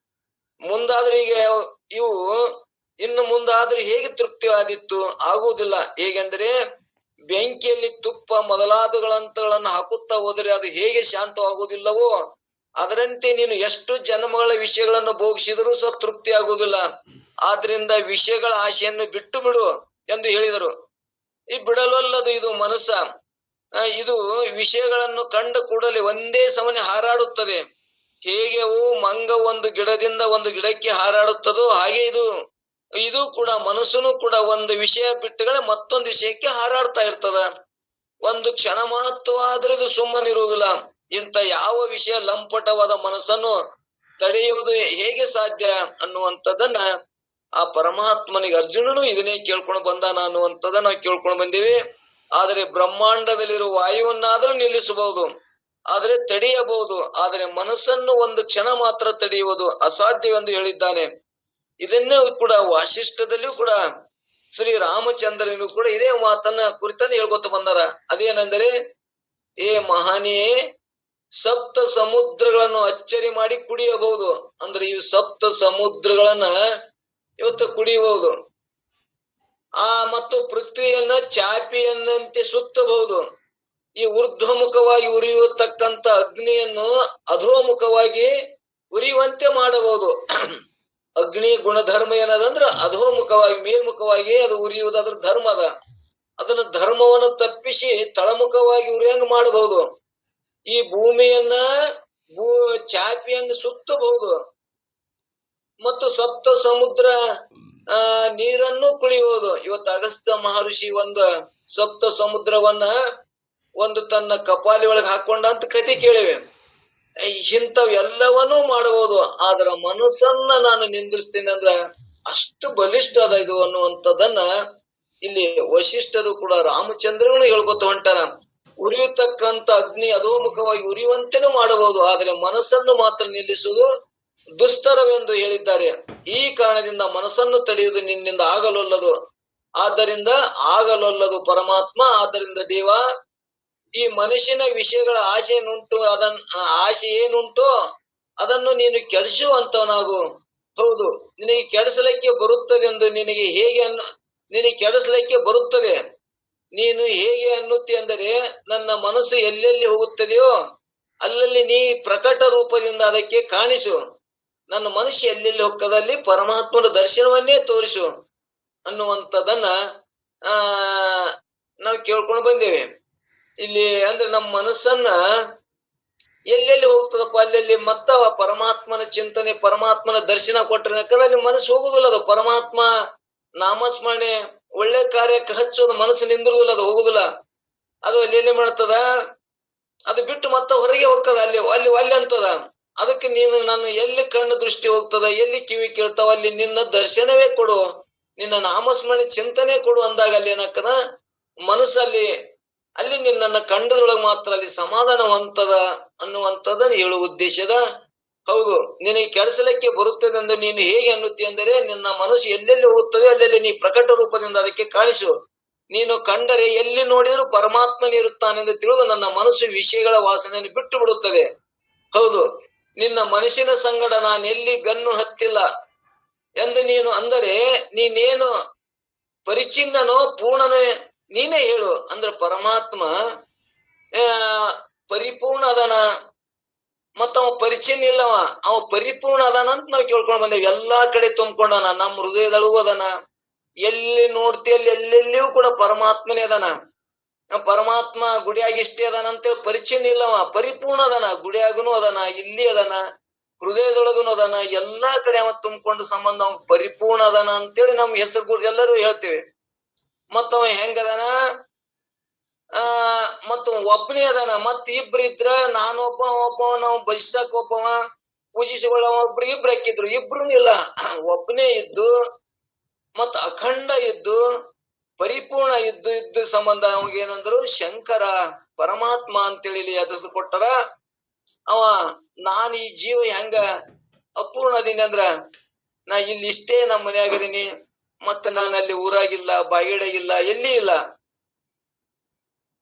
ಮುಂದಾದ್ರೂ ಈಗ ಇವು ಇನ್ನು ಮುಂದಾದ್ರೂ ಹೇಗೆ ತೃಪ್ತಿ ಆದಿತ್ತು? ಆಗುವುದಿಲ್ಲ. ಹೇಗೆಂದ್ರೆ ಬೆಂಕಿಯಲ್ಲಿ ತುಪ್ಪ ಮೊದಲಾದಗಳಂತಗಳನ್ನು ಹಾಕುತ್ತಾ ಹೋದರೆ ಅದು ಹೇಗೆ ಶಾಂತವಾಗುವುದಿಲ್ಲವೋ ಅದರಂತೆ ನೀನು ಎಷ್ಟು ಜನ್ಮಗಳ ವಿಷಯಗಳನ್ನು ಭೋಗಿಸಿದರೂ ಸಹ ತೃಪ್ತಿ ಆಗುವುದಿಲ್ಲ. ಆದ್ರಿಂದ ವಿಷಯಗಳ ಆಶೆಯನ್ನು ಬಿಟ್ಟು ಬಿಡು ಎಂದು ಹೇಳಿದರು. ಈ ಬಿಡಲಲ್ಲದು ಇದು ಮನಸ್ಸ. ಇದು ವಿಷಯಗಳನ್ನು ಕಂಡ ಕೂಡಲೇ ಒಂದೇ ಸಮನೆ ಹಾರಾಡುತ್ತದೆ. ಹೇಗೆ ಮಂಗ ಒಂದು ಗಿಡದಿಂದ ಒಂದು ಗಿಡಕ್ಕೆ ಹಾರಾಡುತ್ತದೋ ಹಾಗೆ ಇದು ಕೂಡ ಮನಸ್ಸುನು ಕೂಡ ಒಂದು ವಿಷಯ ಬಿಟ್ಟುಗಳೇ ಮತ್ತೊಂದು ವಿಷಯಕ್ಕೆ ಹಾರಾಡ್ತಾ ಇರ್ತದ. ಒಂದು ಕ್ಷಣ ಮಾತ್ರವಾದ್ರೂ ಇದು ಸುಮ್ಮನಿರುವುದಿಲ್ಲ. ಇಂಥ ಯಾವ ವಿಷಯ ಲಂಪಟವಾದ ಮನಸ್ಸನ್ನು ತಡೆಯುವುದು ಹೇಗೆ ಸಾಧ್ಯ ಅನ್ನುವಂಥದ್ದನ್ನ ಆ ಪರಮಾತ್ಮನಿಗೆ ಅರ್ಜುನನು ಇದನ್ನೇ ಕೇಳ್ಕೊಂಡು ಬಂದಾನ ಅನ್ನುವಂಥದ್ದನ್ನ ನಾವು ಕೇಳ್ಕೊಂಡು ಬಂದೀವಿ. ಆದರೆ ಬ್ರಹ್ಮಾಂಡದಲ್ಲಿರುವ ವಾಯುವನ್ನಾದ್ರೂ ನಿಲ್ಲಿಸಬಹುದು, ಆದ್ರೆ ತಡೆಯಬಹುದು. ಆದರೆ ಮನಸ್ಸನ್ನು ಒಂದು ಕ್ಷಣ ಮಾತ್ರ ತಡೆಯುವುದು ಅಸಾಧ್ಯವೆಂದು ಹೇಳಿದ್ದಾನೆ. ಇದನ್ನೇ ಕೂಡ ವಾಸಿಷ್ಠದಲ್ಲಿಯೂ ಕೂಡ ಶ್ರೀ ರಾಮಚಂದ್ರನಿಗೂ ಕೂಡ ಇದೇ ಮಾತನ್ನ ಕುರಿತಂದು ಹೇಳ್ಕೊತ ಬಂದಾರ. ಅದೇನೆಂದರೆ, ಏ ಮಹಾನಿಯೇ, ಸಪ್ತ ಸಮುದ್ರಗಳನ್ನು ಅಚ್ಚರಿ ಮಾಡಿ ಕುಡಿಯಬಹುದು. ಅಂದ್ರೆ ಈ ಸಪ್ತ ಸಮುದ್ರಗಳನ್ನ ಇವತ್ತು ಕುಡಿಯಬಹುದು. ಮತ್ತು ಪೃಥ್ವಿಯನ್ನ ಚಾಪಿಯನ್ನಂತೆ ಸುತ್ತಬಹುದು. ಈ ಊರ್ಧ್ವಮುಖವಾಗಿ ಉರಿಯತಕ್ಕಂತ ಅಗ್ನಿಯನ್ನು ಅಧೋಮುಖವಾಗಿ ಉರಿಯುವಂತೆ ಮಾಡಬಹುದು. ಅಗ್ನಿ ಗುಣಧರ್ಮ ಏನದಂದ್ರ ಅಧೋಮುಖವಾಗಿ ಮೇಲ್ಮುಖವಾಗಿ ಅದು ಉರಿಯುವುದು ಅದ್ರ ಧರ್ಮ ಅದ. ಅದನ್ನ ಧರ್ಮವನ್ನು ತಪ್ಪಿಸಿ ತಳಮುಖವಾಗಿ ಉರಿಯಂಗ ಮಾಡಬಹುದು. ಈ ಭೂಮಿಯನ್ನ ಚಾಪಿಯಂಗ ಸುತ್ತಬಹುದು. ಮತ್ತು ಸಪ್ತ ಸಮುದ್ರ ನೀರನ್ನು ಕುಡಿಯುವುದು. ಇವತ್ತು ಅಗಸ್ತ್ಯ ಮಹರ್ಷಿ ಸಪ್ತ ಸಮುದ್ರವನ್ನ ತನ್ನ ಕಪಾಲಿ ಒಳಗೆ ಹಾಕೊಂಡ ಅಂತ ಕಥೆ ಕೇಳಿವೆ. ಇಂಥವೆಲ್ಲವನ್ನೂ ಮಾಡಬಹುದು. ಆದ್ರ ಮನಸ್ಸನ್ನ ನಾನು ನಿಂದಿಸ್ತೀನಿ ಅಂದ್ರ ಅಷ್ಟು ಬಲಿಷ್ಠ ಅದ ಇದು ಅನ್ನುವಂಥದ್ದನ್ನ ಇಲ್ಲಿ ವಶಿಷ್ಠರು ಕೂಡ ರಾಮಚಂದ್ರನು ಹೇಳ್ಕೊತ ಹೊಂಟಾನ. ಉರಿಯತಕ್ಕಂತ ಅಗ್ನಿ ಅಧೋಮುಖವಾಗಿ ಉರಿಯುವಂತೆನೂ ಮಾಡಬಹುದು, ಆದ್ರೆ ಮನಸ್ಸನ್ನು ಮಾತ್ರ ನಿಲ್ಲಿಸುವುದು ದುಸ್ತರವೆಂದು ಹೇಳಿದ್ದಾರೆ. ಈ ಕಾರಣದಿಂದ ಮನಸ್ಸನ್ನು ತಡೆಯುವುದು ನಿನ್ನಿಂದ ಆಗಲೊಲ್ಲದು. ಆದ್ದರಿಂದ ಆಗಲೊಲ್ಲದು ಪರಮಾತ್ಮ. ಆದ್ದರಿಂದ ದೇವ, ಈ ಮನುಷ್ಯನ ವಿಷಯಗಳ ಆಸೆ ಏನುಂಟೋ ಅದನ್ನು ನೀನು ಕೆಡಿಸುವಂತವನಾಗು. ಹೌದು, ನಿನಗೆ ಕೆಡಿಸಲಿಕ್ಕೆ ಬರುತ್ತದೆ ಎಂದು ನಿನಗೆ ಕೆಡಿಸಲಿಕ್ಕೆ ಬರುತ್ತದೆ. ನೀನು ಹೇಗೆ ಅನ್ನುತ್ತಿ ಅಂದರೆ, ನನ್ನ ಮನಸ್ಸು ಎಲ್ಲೆಲ್ಲಿ ಹೋಗುತ್ತದೆಯೋ ಅಲ್ಲಲ್ಲಿ ನೀ ಪ್ರಕಟ ರೂಪದಿಂದ ಅದಕ್ಕೆ ಕಾಣಿಸು. ನನ್ನ ಮನಸ್ಸು ಎಲ್ಲೆಲ್ಲಿ ಹೋಗ್ತದಲ್ಲಿ ಪರಮಾತ್ಮನ ದರ್ಶನವನ್ನೇ ತೋರಿಸು ಅನ್ನುವಂಥದ್ದನ್ನ ನಾವು ಕೇಳ್ಕೊಂಡು ಬಂದೇವೆ. ಇಲ್ಲಿ ಅಂದ್ರೆ ನಮ್ಮ ಮನಸ್ಸನ್ನ ಎಲ್ಲೆಲ್ಲಿ ಹೋಗ್ತದಪ್ಪ ಅಲ್ಲೆಲ್ಲಿ ಮತ್ತ ಪರಮಾತ್ಮನ ಚಿಂತನೆ, ಪರಮಾತ್ಮನ ದರ್ಶನ ಕೊಟ್ಟರೆ ಯಾಕಂದ್ರೆ ನಿಮ್ಮ ಮನಸ್ಸು ಹೋಗುದಿಲ್ಲ. ಅದು ಪರಮಾತ್ಮ ನಾಮಸ್ಮರಣೆ ಒಳ್ಳೆ ಕಾರ್ಯಕ್ಕೆ ಹಚ್ಚೋದು ಮನಸ್ಸು ನಿಂದಿರುದಿಲ್ಲ, ಅದು ಹೋಗುದಿಲ್ಲ. ಅದು ಅಲ್ಲಿ ಮಾಡ್ತದ, ಅದು ಬಿಟ್ಟು ಮತ್ತ ಹೊರಗೆ ಹೋಗ್ತದ, ಅಲ್ಲಿ ಅಂತದ. ಅದಕ್ಕೆ ನೀನು ನಾನು ಎಲ್ಲಿ ಕಣ್ಣು ದೃಷ್ಟಿ ಹೋಗ್ತದ, ಎಲ್ಲಿ ಕಿವಿ ಕೇಳ್ತಾವ ಅಲ್ಲಿ ನಿನ್ನ ದರ್ಶನವೇ ಕೊಡು, ನಿನ್ನ ನಾಮಸ್ಮರಣೆ ಚಿಂತನೆ ಕೊಡು ಅಂದಾಗ ಅಲ್ಲಿ ಏನಾಗ್ತದ, ಮನಸ್ಸಲ್ಲಿ ಅಲ್ಲಿ ನಿನ್ನನ್ನ ಕಂಡದೊಳಗೆ ಮಾತ್ರ ಅಲ್ಲಿ ಸಮಾಧಾನ ಹೊಂತದ ಅನ್ನುವಂಥದ್ದನ್ನು ಹೇಳುವ ಉದ್ದೇಶದ. ಹೌದು, ನಿನಗೆ ಕೆಡಿಸಲಿಕ್ಕೆ ಬರುತ್ತದೆ ಎಂದು ನೀನು ಹೇಗೆ ಅನ್ನುತ್ತಿ ಅಂದರೆ, ನಿನ್ನ ಮನಸ್ಸು ಎಲ್ಲೆಲ್ಲಿ ಹೋಗುತ್ತದೆ ಅಲ್ಲೆಲ್ಲಿ ನೀ ಪ್ರಕಟ ರೂಪದಿಂದ ಅದಕ್ಕೆ ಕಾಣಿಸು. ನೀನು ಕಂಡರೆ ಎಲ್ಲಿ ನೋಡಿದ್ರು ಪರಮಾತ್ಮನಿರುತ್ತಾನೆಂದು ತಿಳಿದು ನನ್ನ ಮನಸ್ಸು ವಿಷಯಗಳ ವಾಸನೆಯನ್ನು ಬಿಟ್ಟು ಬಿಡುತ್ತದೆ. ಹೌದು, ನಿನ್ನ ಮನಸ್ಸಿನ ಸಂಗಡ ನಾನು ಎಲ್ಲಿ ಬೆನ್ನು ಹತ್ತಿಲ್ಲ, ಎಂದು ನೀನು ಅಂದರೆ ನೀನೇನು ಪರಿಚಿನ್ನನೋ ಪೂರ್ಣನೋ ನೀನೇ ಹೇಳು. ಅಂದ್ರೆ ಪರಮಾತ್ಮ ಪರಿಪೂರ್ಣ ಅದನ, ಮತ್ತ ಅವ ಪರಿಚಿನ್ನ ಇಲ್ಲವ, ಅವ ಪರಿಪೂರ್ಣ ಅದಾನ ಅಂತ ನಾವ್ ಕೇಳ್ಕೊಂಡ್ ಬಂದೇವಿ. ಎಲ್ಲಾ ಕಡೆ ತುಂಬ್ಕೊಂಡನ, ನಮ್ಮ ಹೃದಯದೊಳಗೂ ಅದನ. ಎಲ್ಲಿ ನೋಡ್ತಿಯಲ್ಲಿ ಎಲ್ಲೆಲ್ಲಿಯೂ ಕೂಡ ಪರಮಾತ್ಮನೇ ಅದಾನ. ಪರಮಾತ್ಮ ಗುಡಿಯಾಗಿ ಇಷ್ಟೇ ಅದಾನ ಅಂತೇಳಿ ಪರಿಚಿನ್ನ ಇಲ್ಲವ, ಪರಿಪೂರ್ಣ ಅದಾನ. ಗುಡಿಯಾಗನು ಅದನ, ಇಲ್ಲಿ ಅದನ, ಹೃದಯದೊಳಗನು ಅದನ, ಎಲ್ಲಾ ಕಡೆ ಅವ ತುಂಬಿಕೊಂಡು ಸಂಬಂಧ ಅವ ಪರಿಪೂರ್ಣ ಅದಾನ ಅಂತೇಳಿ ನಮ್ ಹೆಸರು ಎಲ್ಲರೂ ಹೇಳ್ತೇವೆ. ಮತ್ತ ಅವ ಹೆಂಗದಾನ, ಮತ್ತ ಒಬ್ಬನೇ ಅದಾನ. ಮತ್ ಇಬ್ರು ಇದ್ರ ನಾನೊಬ್ಬ ನಾವು ಭಜಿಸಕ್ ಒಬ್ಬವ, ಪೂಜಿಸಿಕೊಳ್ಳವ ಒಬ್ರು, ಇಬ್ರು ಹಾಕಿದ್ರು. ಇಬ್ರು ಇಲ್ಲ, ಒಬ್ಬನೇ ಇದ್ದು ಮತ್ ಅಖಂಡ ಇದ್ದು ಪರಿಪೂರ್ಣ ಇದ್ದು ಸಂಬಂಧ ಅವಾಗ ಏನಂದ್ರು ಶಂಕರ ಪರಮಾತ್ಮ ಅಂತೇಳಿ ಇಲ್ಲಿ ಹೆಸರು ಕೊಟ್ಟಾರ. ಅವ ನಾನ್ ಈ ಜೀವ ಹೆಂಗ ಅಪೂರ್ಣ ಅದೀನಿ ಅಂದ್ರ, ನಾ ಇಲ್ಲಿ ಇಷ್ಟೇ ನಮ್ಮ ಮನ್ಯಾಗ ಅದೀನಿ, ಮತ್ತ ನಾನು ಅಲ್ಲಿ ಊರಾಗಿಲ್ಲ, ಬಾಯಿಡಾಗಿಲ್ಲ, ಎಲ್ಲಿ ಇಲ್ಲ.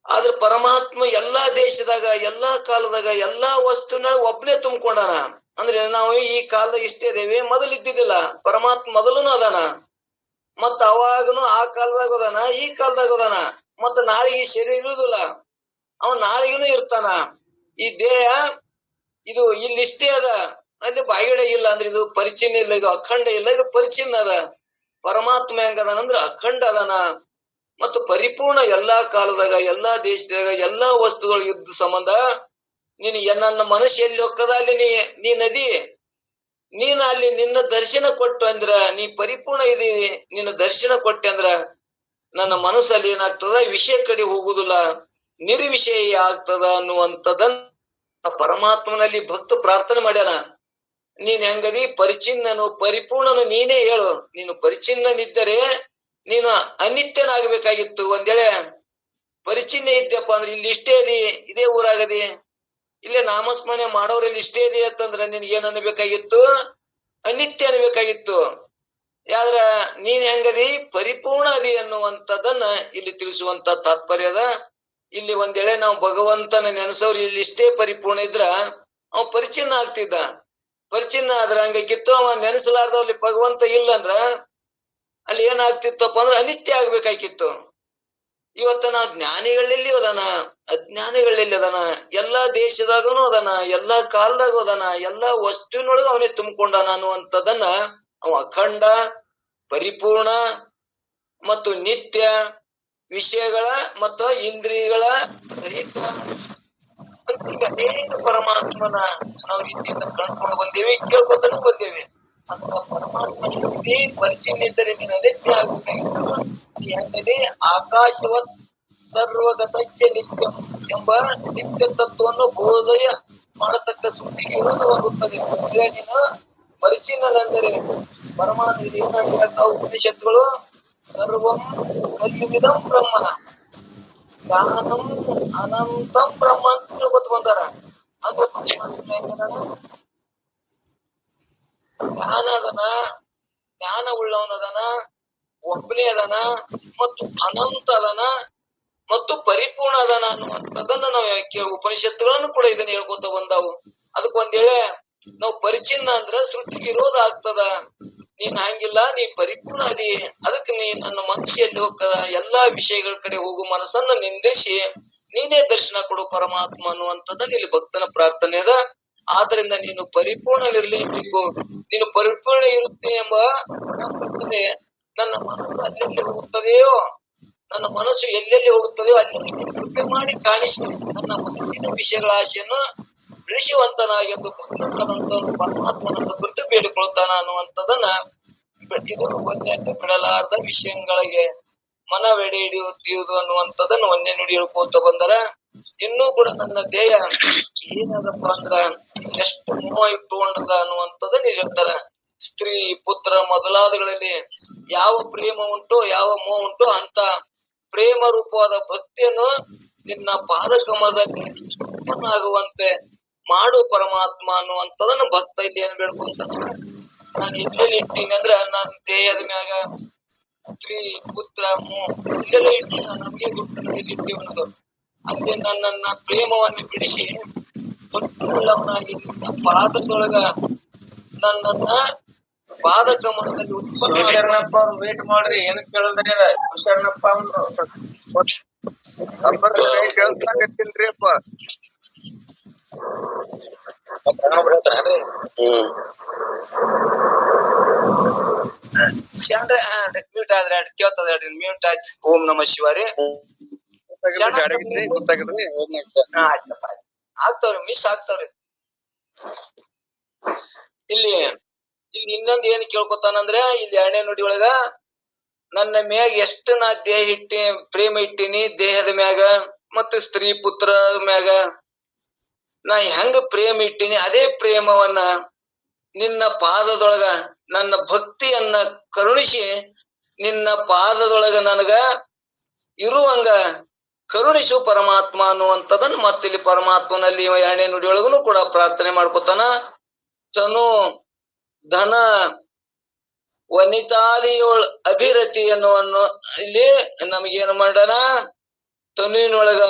ಆದ್ರೆ ಪರಮಾತ್ಮ ಎಲ್ಲಾ ದೇಶದಾಗ, ಎಲ್ಲಾ ಕಾಲದಾಗ, ಎಲ್ಲಾ ವಸ್ತುನ ಒಬ್ನೇ ತುಂಬ್ಕೊಂಡಾನ. ಅಂದ್ರೆ ನಾವು ಈ ಕಾಲದಾಗ ಇಷ್ಟೇ ಇದೇವಿ, ಮೊದಲು ಇದ್ದಿದ್ದಿಲ್ಲ. ಪರಮಾತ್ಮ ಮೊದಲುನು ಅದಾನ, ಮತ್ತ ಅವಾಗನು ಆ ಕಾಲದಾಗ ಅದಾನ, ಈ ಕಾಲದಾಗ ಅದಾನ. ಮತ್ತ ನಾಳೆಗೆ ಈ ಶರೀರ ಇರುದಿಲ್ಲ, ಅವ ನಾಳೆಗೂ ಇರ್ತಾನ. ಈ ದೇಹ ಇದು ಇಲ್ಲಿಷ್ಟೇ ಅದ, ಅಲ್ಲಿ ಬಾಯಿಡೆ ಇಲ್ಲ. ಅಂದ್ರೆ ಇದು ಪರಿಚಿನ್ನ ಇಲ್ಲ, ಇದು ಅಖಂಡ ಇಲ್ಲ, ಇದು ಪರಿಚಿನ್ನ ಅದ. ಪರಮಾತ್ಮ ಹೆಂಗದಾನ ಅಂದ್ರೆ ಅಖಂಡ ಅದಾನ ಮತ್ತು ಪರಿಪೂರ್ಣ. ಎಲ್ಲಾ ಕಾಲದಾಗ, ಎಲ್ಲಾ ದೇಶದಾಗ, ಎಲ್ಲಾ ವಸ್ತುಗಳು ಇದ್ದ ಸಂಬಂಧ ನೀನು ನನ್ನ ಮನಸ್ಸು ಎಲ್ಲಿ ಹೋಗ್ತದ ಅಲ್ಲಿ ನೀ ನದಿ, ನೀನ್ ಅಲ್ಲಿ ನಿನ್ನ ದರ್ಶನ ಕೊಟ್ಟು ಅಂದ್ರ ನೀ ಪರಿಪೂರ್ಣ ಇದೀನಿ. ನಿನ್ನ ದರ್ಶನ ಕೊಟ್ಟೆ ಅಂದ್ರ ನನ್ನ ಮನಸ್ಸಲ್ಲಿ ಏನಾಗ್ತದ, ವಿಷಯ ಕಡೆ ಹೋಗುದಿಲ್ಲ, ನಿರ್ವಿಷಯ ಆಗ್ತದ ಅನ್ನುವಂಥದನ್ನ ಪರಮಾತ್ಮನಲ್ಲಿ ಭಕ್ತ ಪ್ರಾರ್ಥನೆ ಮಾಡ್ಯಾನ. ನೀನ್ ಹೆಂಗದಿ, ಪರಿಚಿನ್ನನು ಪರಿಪೂರ್ಣನು ನೀನೇ ಹೇಳು. ನೀನು ಪರಿಚಿನ್ನನಿದ್ದರೆ ನೀನು ಅನಿತ್ಯನಾಗಬೇಕಾಗಿತ್ತು. ಒಂದೇಳೆ ಪರಿಚಿನ್ನ ಇದ್ದಪ್ಪ ಅಂದ್ರೆ ಇಲ್ಲಿ ಇಷ್ಟೇ ಅದಿ, ಇದೇ ಊರಾಗದಿ, ಇಲ್ಲೇ ನಾಮಸ್ಮರಣೆ ಮಾಡೋರಲ್ಲಿ ಇಷ್ಟೇ ಇದೆ ಅಂತಂದ್ರೆ ನಿನ್ಗೆ ಏನ್ ಅನ್ಬೇಕಾಗಿತ್ತು, ಅನಿತ್ಯ ಅನ್ಬೇಕಾಗಿತ್ತು. ಯಾದ್ರ ನೀನ್ ಹೆಂಗದಿ, ಪರಿಪೂರ್ಣ ಅದಿ ಅನ್ನುವಂಥದ್ದನ್ನ ಇಲ್ಲಿ ತಿಳಿಸುವಂತ ತಾತ್ಪರ್ಯದ. ಇಲ್ಲಿ ಒಂದೇಳೆ ನಾವು ಭಗವಂತನ ನೆನೆಸೋರು ಇಲ್ಲಿ ಇಷ್ಟೇ ಪರಿಪೂರ್ಣ ಇದ್ರ ಅವ ಪರಿಚಿನ್ನ ಆಗ್ತಿದ್ದ. ಪರಿಚಿನ್ನ ಆದ್ರ ಹಂಗಾಗಿತ್ತು. ಅವ ನೆನೆಸಲಾರ್ದಲ್ಲಿ ಭಗವಂತ ಇಲ್ಲ ಅಂದ್ರ ಅಲ್ಲಿ ಏನಾಗ್ತಿತ್ತಪ್ಪ ಅಂದ್ರೆ ಅನಿತ್ಯ ಆಗ್ಬೇಕಾಗಿತ್ತು. ಇವತ್ತ ನಾವು ಜ್ಞಾನಿಗಳಲ್ಲಿ ಅದಾನ, ಅಜ್ಞಾನಿಗಳಲ್ಲಿ ಅದಾನ, ಎಲ್ಲಾ ದೇಶದಾಗನು ಅದಾನ, ಎಲ್ಲಾ ಕಾಲದಾಗೂ ಅದಾನ, ಎಲ್ಲಾ ವಸ್ತುವಿನೊಳಗ ಅವನೇ ತುಂಬಿಕೊಂಡಾನ ಅನ್ನುವಂಥದ್ದನ್ನ ಅವ ಅಖಂಡ, ಪರಿಪೂರ್ಣ ಮತ್ತು ನಿತ್ಯ, ವಿಷಯಗಳ ಮತ್ತು ಇಂದ್ರಿಯಗಳ ರಹಿತ. ಈಗ ಅನೇಕ ಪರಮಾತ್ಮನ ನಾವು ರೀತಿಯಿಂದ ಕಂಡುಕೊಂಡು ಬಂದೇವಿ, ಕೇಳ್ಕೊತಾನು ಬಂದೇವಿ. ಅಂತ ಪರಮಾತ್ಮನಿಗೆ ಪರಿಚಯ ಇದ್ದರೆ ನೀನು ಅನಿತ್ಯ ಆಗ್ಬೇಕಾಗಿತ್ತು. ಹೆಂಗದೆ ಆಕಾಶವತ್ ಸರ್ವಗತಚ್ಚ ನಿತ್ಯ ಎಂಬ ನಿತ್ಯ ತತ್ವವನ್ನು ಬೋಧಯ ಮಾಡತಕ್ಕ ಸುದ್ದಿಗೆ ವಿರೋಧವಾಗುತ್ತದೆ. ನೀನು ಪರಿಚಿನ್ನನೆಂದರೆ ಪರಮಾತ್ಮ ಏನಂತ ಉಪನಿಷತ್ತುಗಳು ಸರ್ವಂ ಕಲ್ವಿದಂ ಬ್ರಹ್ಮ ಜ್ಞಾನಂ ಅನಂತಂ ಬ್ರಹ್ಮ ಅಂತ ತಿಳ್ಕೊತ ಬಂದಾರ. ಅಂದ್ರೆ ಜ್ಞಾನ ಅದನ, ಜ್ಞಾನ ಉಳ್ಳವನದನ, ಒಬ್ಬನೇ ಅದನ ಮತ್ತು ಅನಂತ ಅದನ ಮತ್ತು ಪರಿಪೂರ್ಣ ಅದನ ಅನ್ನುವಂಥದ್ದನ್ನ ನಾವು ಉಪನಿಷತ್ತುಗಳನ್ನು ಕೂಡ ಇದನ್ನ ಹೇಳ್ಕೊತ ಬಂದಾವು. ಅದಕ್ಕೊಂದೇಳೆ ನಾವು ಪರಿಚಿನ್ನ ಅಂದ್ರ ಶ್ರುತಿಗೆ ವಿರೋಧ ಆಗ್ತದ. ನೀನ್ ಹಂಗಿಲ್ಲ, ನೀ ಪರಿಪೂರ್ಣ ಅದಿ, ಅದಕ್ಕೆ ನೀ ನನ್ನ ಮನಸ್ಸಿಯಲ್ಲಿ ಹೋಗ್ತದ. ಎಲ್ಲಾ ವಿಷಯಗಳ ಕಡೆ ಹೋಗು ಮನಸ್ಸನ್ನ ನಿಂದಿಸಿ ನೀನೇ ದರ್ಶನ ಕೊಡು ಪರಮಾತ್ಮ ಅನ್ನುವಂಥದ್ದನ್ನ ಇಲ್ಲಿ ಭಕ್ತನ ಪ್ರಾರ್ಥನೆ ಅದ. ಆದ್ರಿಂದ ನೀನು ಪರಿಪೂರ್ಣನಿರ್ಲೇಬೇಕು. ನೀನು ಪರಿಪೂರ್ಣ ಇರುತ್ತೆ ಎಂಬ ನನ್ನ ಮನಸ್ಸು ಅಲ್ಲೆಲ್ಲಿ ಹೋಗುತ್ತದೆಯೋ, ನನ್ನ ಮನಸ್ಸು ಎಲ್ಲೆಲ್ಲಿ ಹೋಗುತ್ತದೆಯೋ ಅಲ್ಲಿ ಕೃಪೆ ಮಾಡಿ ಕಾಣಿಸಿ ನನ್ನ ಮನಸ್ಸಿನ ವಿಷಯಗಳ ಆಶೆಯನ್ನು ಬಿಡಿಸುವಂತನಾಗೆಂದು ಪರಮಾತ್ಮನನ್ನು ಕುರಿತು ಬೇಡಿಕೊಳ್ತಾನ ಅನ್ನುವಂಥದ್ದನ್ನ ಇದು ಒಂದೇ ಬಿಡಲಾರ್ದ ವಿಷಯಗಳಿಗೆ ಮನವೆಡೆ ಹಿಡಿಯುವುದು ಅನ್ನುವಂಥದ್ದನ್ನು ಒಂದೇ ನುಡಿ ಹೇಳ್ಕೋತ ಬಂದರ. ಇನ್ನೂ ಕೂಡ ನನ್ನ ದೇಹ ಏನದಪ್ಪ ಅಂದ್ರ ಎಷ್ಟು ಮೋಹ ಇಟ್ಟುಕೊಂಡದ ಅನ್ನುವಂಥದ್ದನ್ನ ಹೇಳ್ತಾರ. ಸ್ತ್ರೀ ಪುತ್ರ ಮೊದಲಾದಗಳಲ್ಲಿ ಯಾವ ಪ್ರೇಮ ಉಂಟು, ಯಾವ ಮೋಹ ಉಂಟು, ಅಂತ ಪ್ರೇಮ ರೂಪವಾದ ಭಕ್ತಿಯನ್ನು ನಿನ್ನ ಪಾದಕಮದಲ್ಲಿ ಆಗುವಂತೆ ಮಾಡು ಪರಮಾತ್ಮ ಅನ್ನುವಂಥದನ್ನ ಭಕ್ತ ಇಲ್ಲಿ ಏನ್ ಬೇಡ್ಕೊಂತಾನ. ನಾನು ಎಲ್ಲೆಲ್ಲಿ ಇಟ್ಟೀನಿ ಅಂದ್ರ ನನ್ನ ದೇಹದ ಮ್ಯಾಗ ಸ್ತ್ರೀ ಪುತ್ರ ಮೋಹ ಇಲ್ಲೆಲ್ಲ ಇಟ್ಟೀನಿ, ನಮಗೆ ಇಟ್ಟಿವಿ ಅನ್ನೋದು. ಅಲ್ಲಿ ನನ್ನ ಪ್ರೇಮವನ್ನು ಬಿಡಿಸಿ ಭಕ್ತಿಯುಳ್ಳವನಾಗಿ ನಿನ್ನ ಪಾದದೊಳಗ ನನ್ನನ್ನ ಪಾದಕಮಲದಲ್ಲಿ ಉತ್ಪನ್ನ ಶರಣಪ್ಪ ಅವ್ರು ವೇಟ್ ಮಾಡ್ರಿ ಏನಕ್ ಕೇಳಲ್ರಿ ಶರಣಪ್ಪ ಕೇಳ್ಸಾಕತ್ತಿಲ್ರಿ ಅಪ್ಪ. ಶಂಡ್ರೆ ಮ್ಯೂಟ್ ಆದ್ರೆ ಕೇಳ್ತದ ಹೇಳ್ರಿ, ಮ್ಯೂಟ್ ಆಯ್ತು. ಓಂ ನಮ ಶಿವಾರಿ. ಗೊತ್ತಾಗಿದ್ರಿ ಆಯ್ತಪ್ಪ, ಆಗ್ತಾವ್ರಿ, ಮಿಸ್ ಆಗ್ತಾವ್ರಿ. ಇಲ್ಲಿ ಇನ್ನೊಂದ್ ಏನ್ ಕೇಳ್ಕೊತಾನಂದ್ರೆ, ಇಲ್ಲಿ 2ನೇ ನುಡಿ ಒಳಗ ನನ್ನ ಮ್ಯಾಗ ಎಷ್ಟು ನಾ ಪ್ರೇಮ ಇಟ್ಟೀನಿ, ದೇಹದ ಮ್ಯಾಗ ಮತ್ತು ಸ್ತ್ರೀ ಪುತ್ರ ಮ್ಯಾಗ ನಾ ಹೆಂಗ ಪ್ರೇಮ ಇಟ್ಟೀನಿ, ಅದೇ ಪ್ರೇಮವನ್ನ ನಿನ್ನ ಪಾದದೊಳಗ ನನ್ನ ಭಕ್ತಿಯನ್ನ ಕರುಣಿಸಿ ನಿನ್ನ ಪಾದದೊಳಗ ನನಗ ಇರುವಂಗ ಕರುಣಿಸು ಪರಮಾತ್ಮ ಅನ್ನುವಂಥದನ್ನ ಮತ್ತಿಲ್ಲಿ ಪರಮಾತ್ಮನಲ್ಲಿ 2ನೇ ನುಡಿಯೊಳಗೂ ಕೂಡ ಪ್ರಾರ್ಥನೆ ಮಾಡ್ಕೊತಾನ. ತನು ಧನ ವನಿತಾದಿಯೊಳ ಅಭಿರತಿ ಅನ್ನುವನ್ನು ಇಲ್ಲಿ ನಮಗೇನು ಮಾಡೋಣ, ತನುವಿನೊಳಗ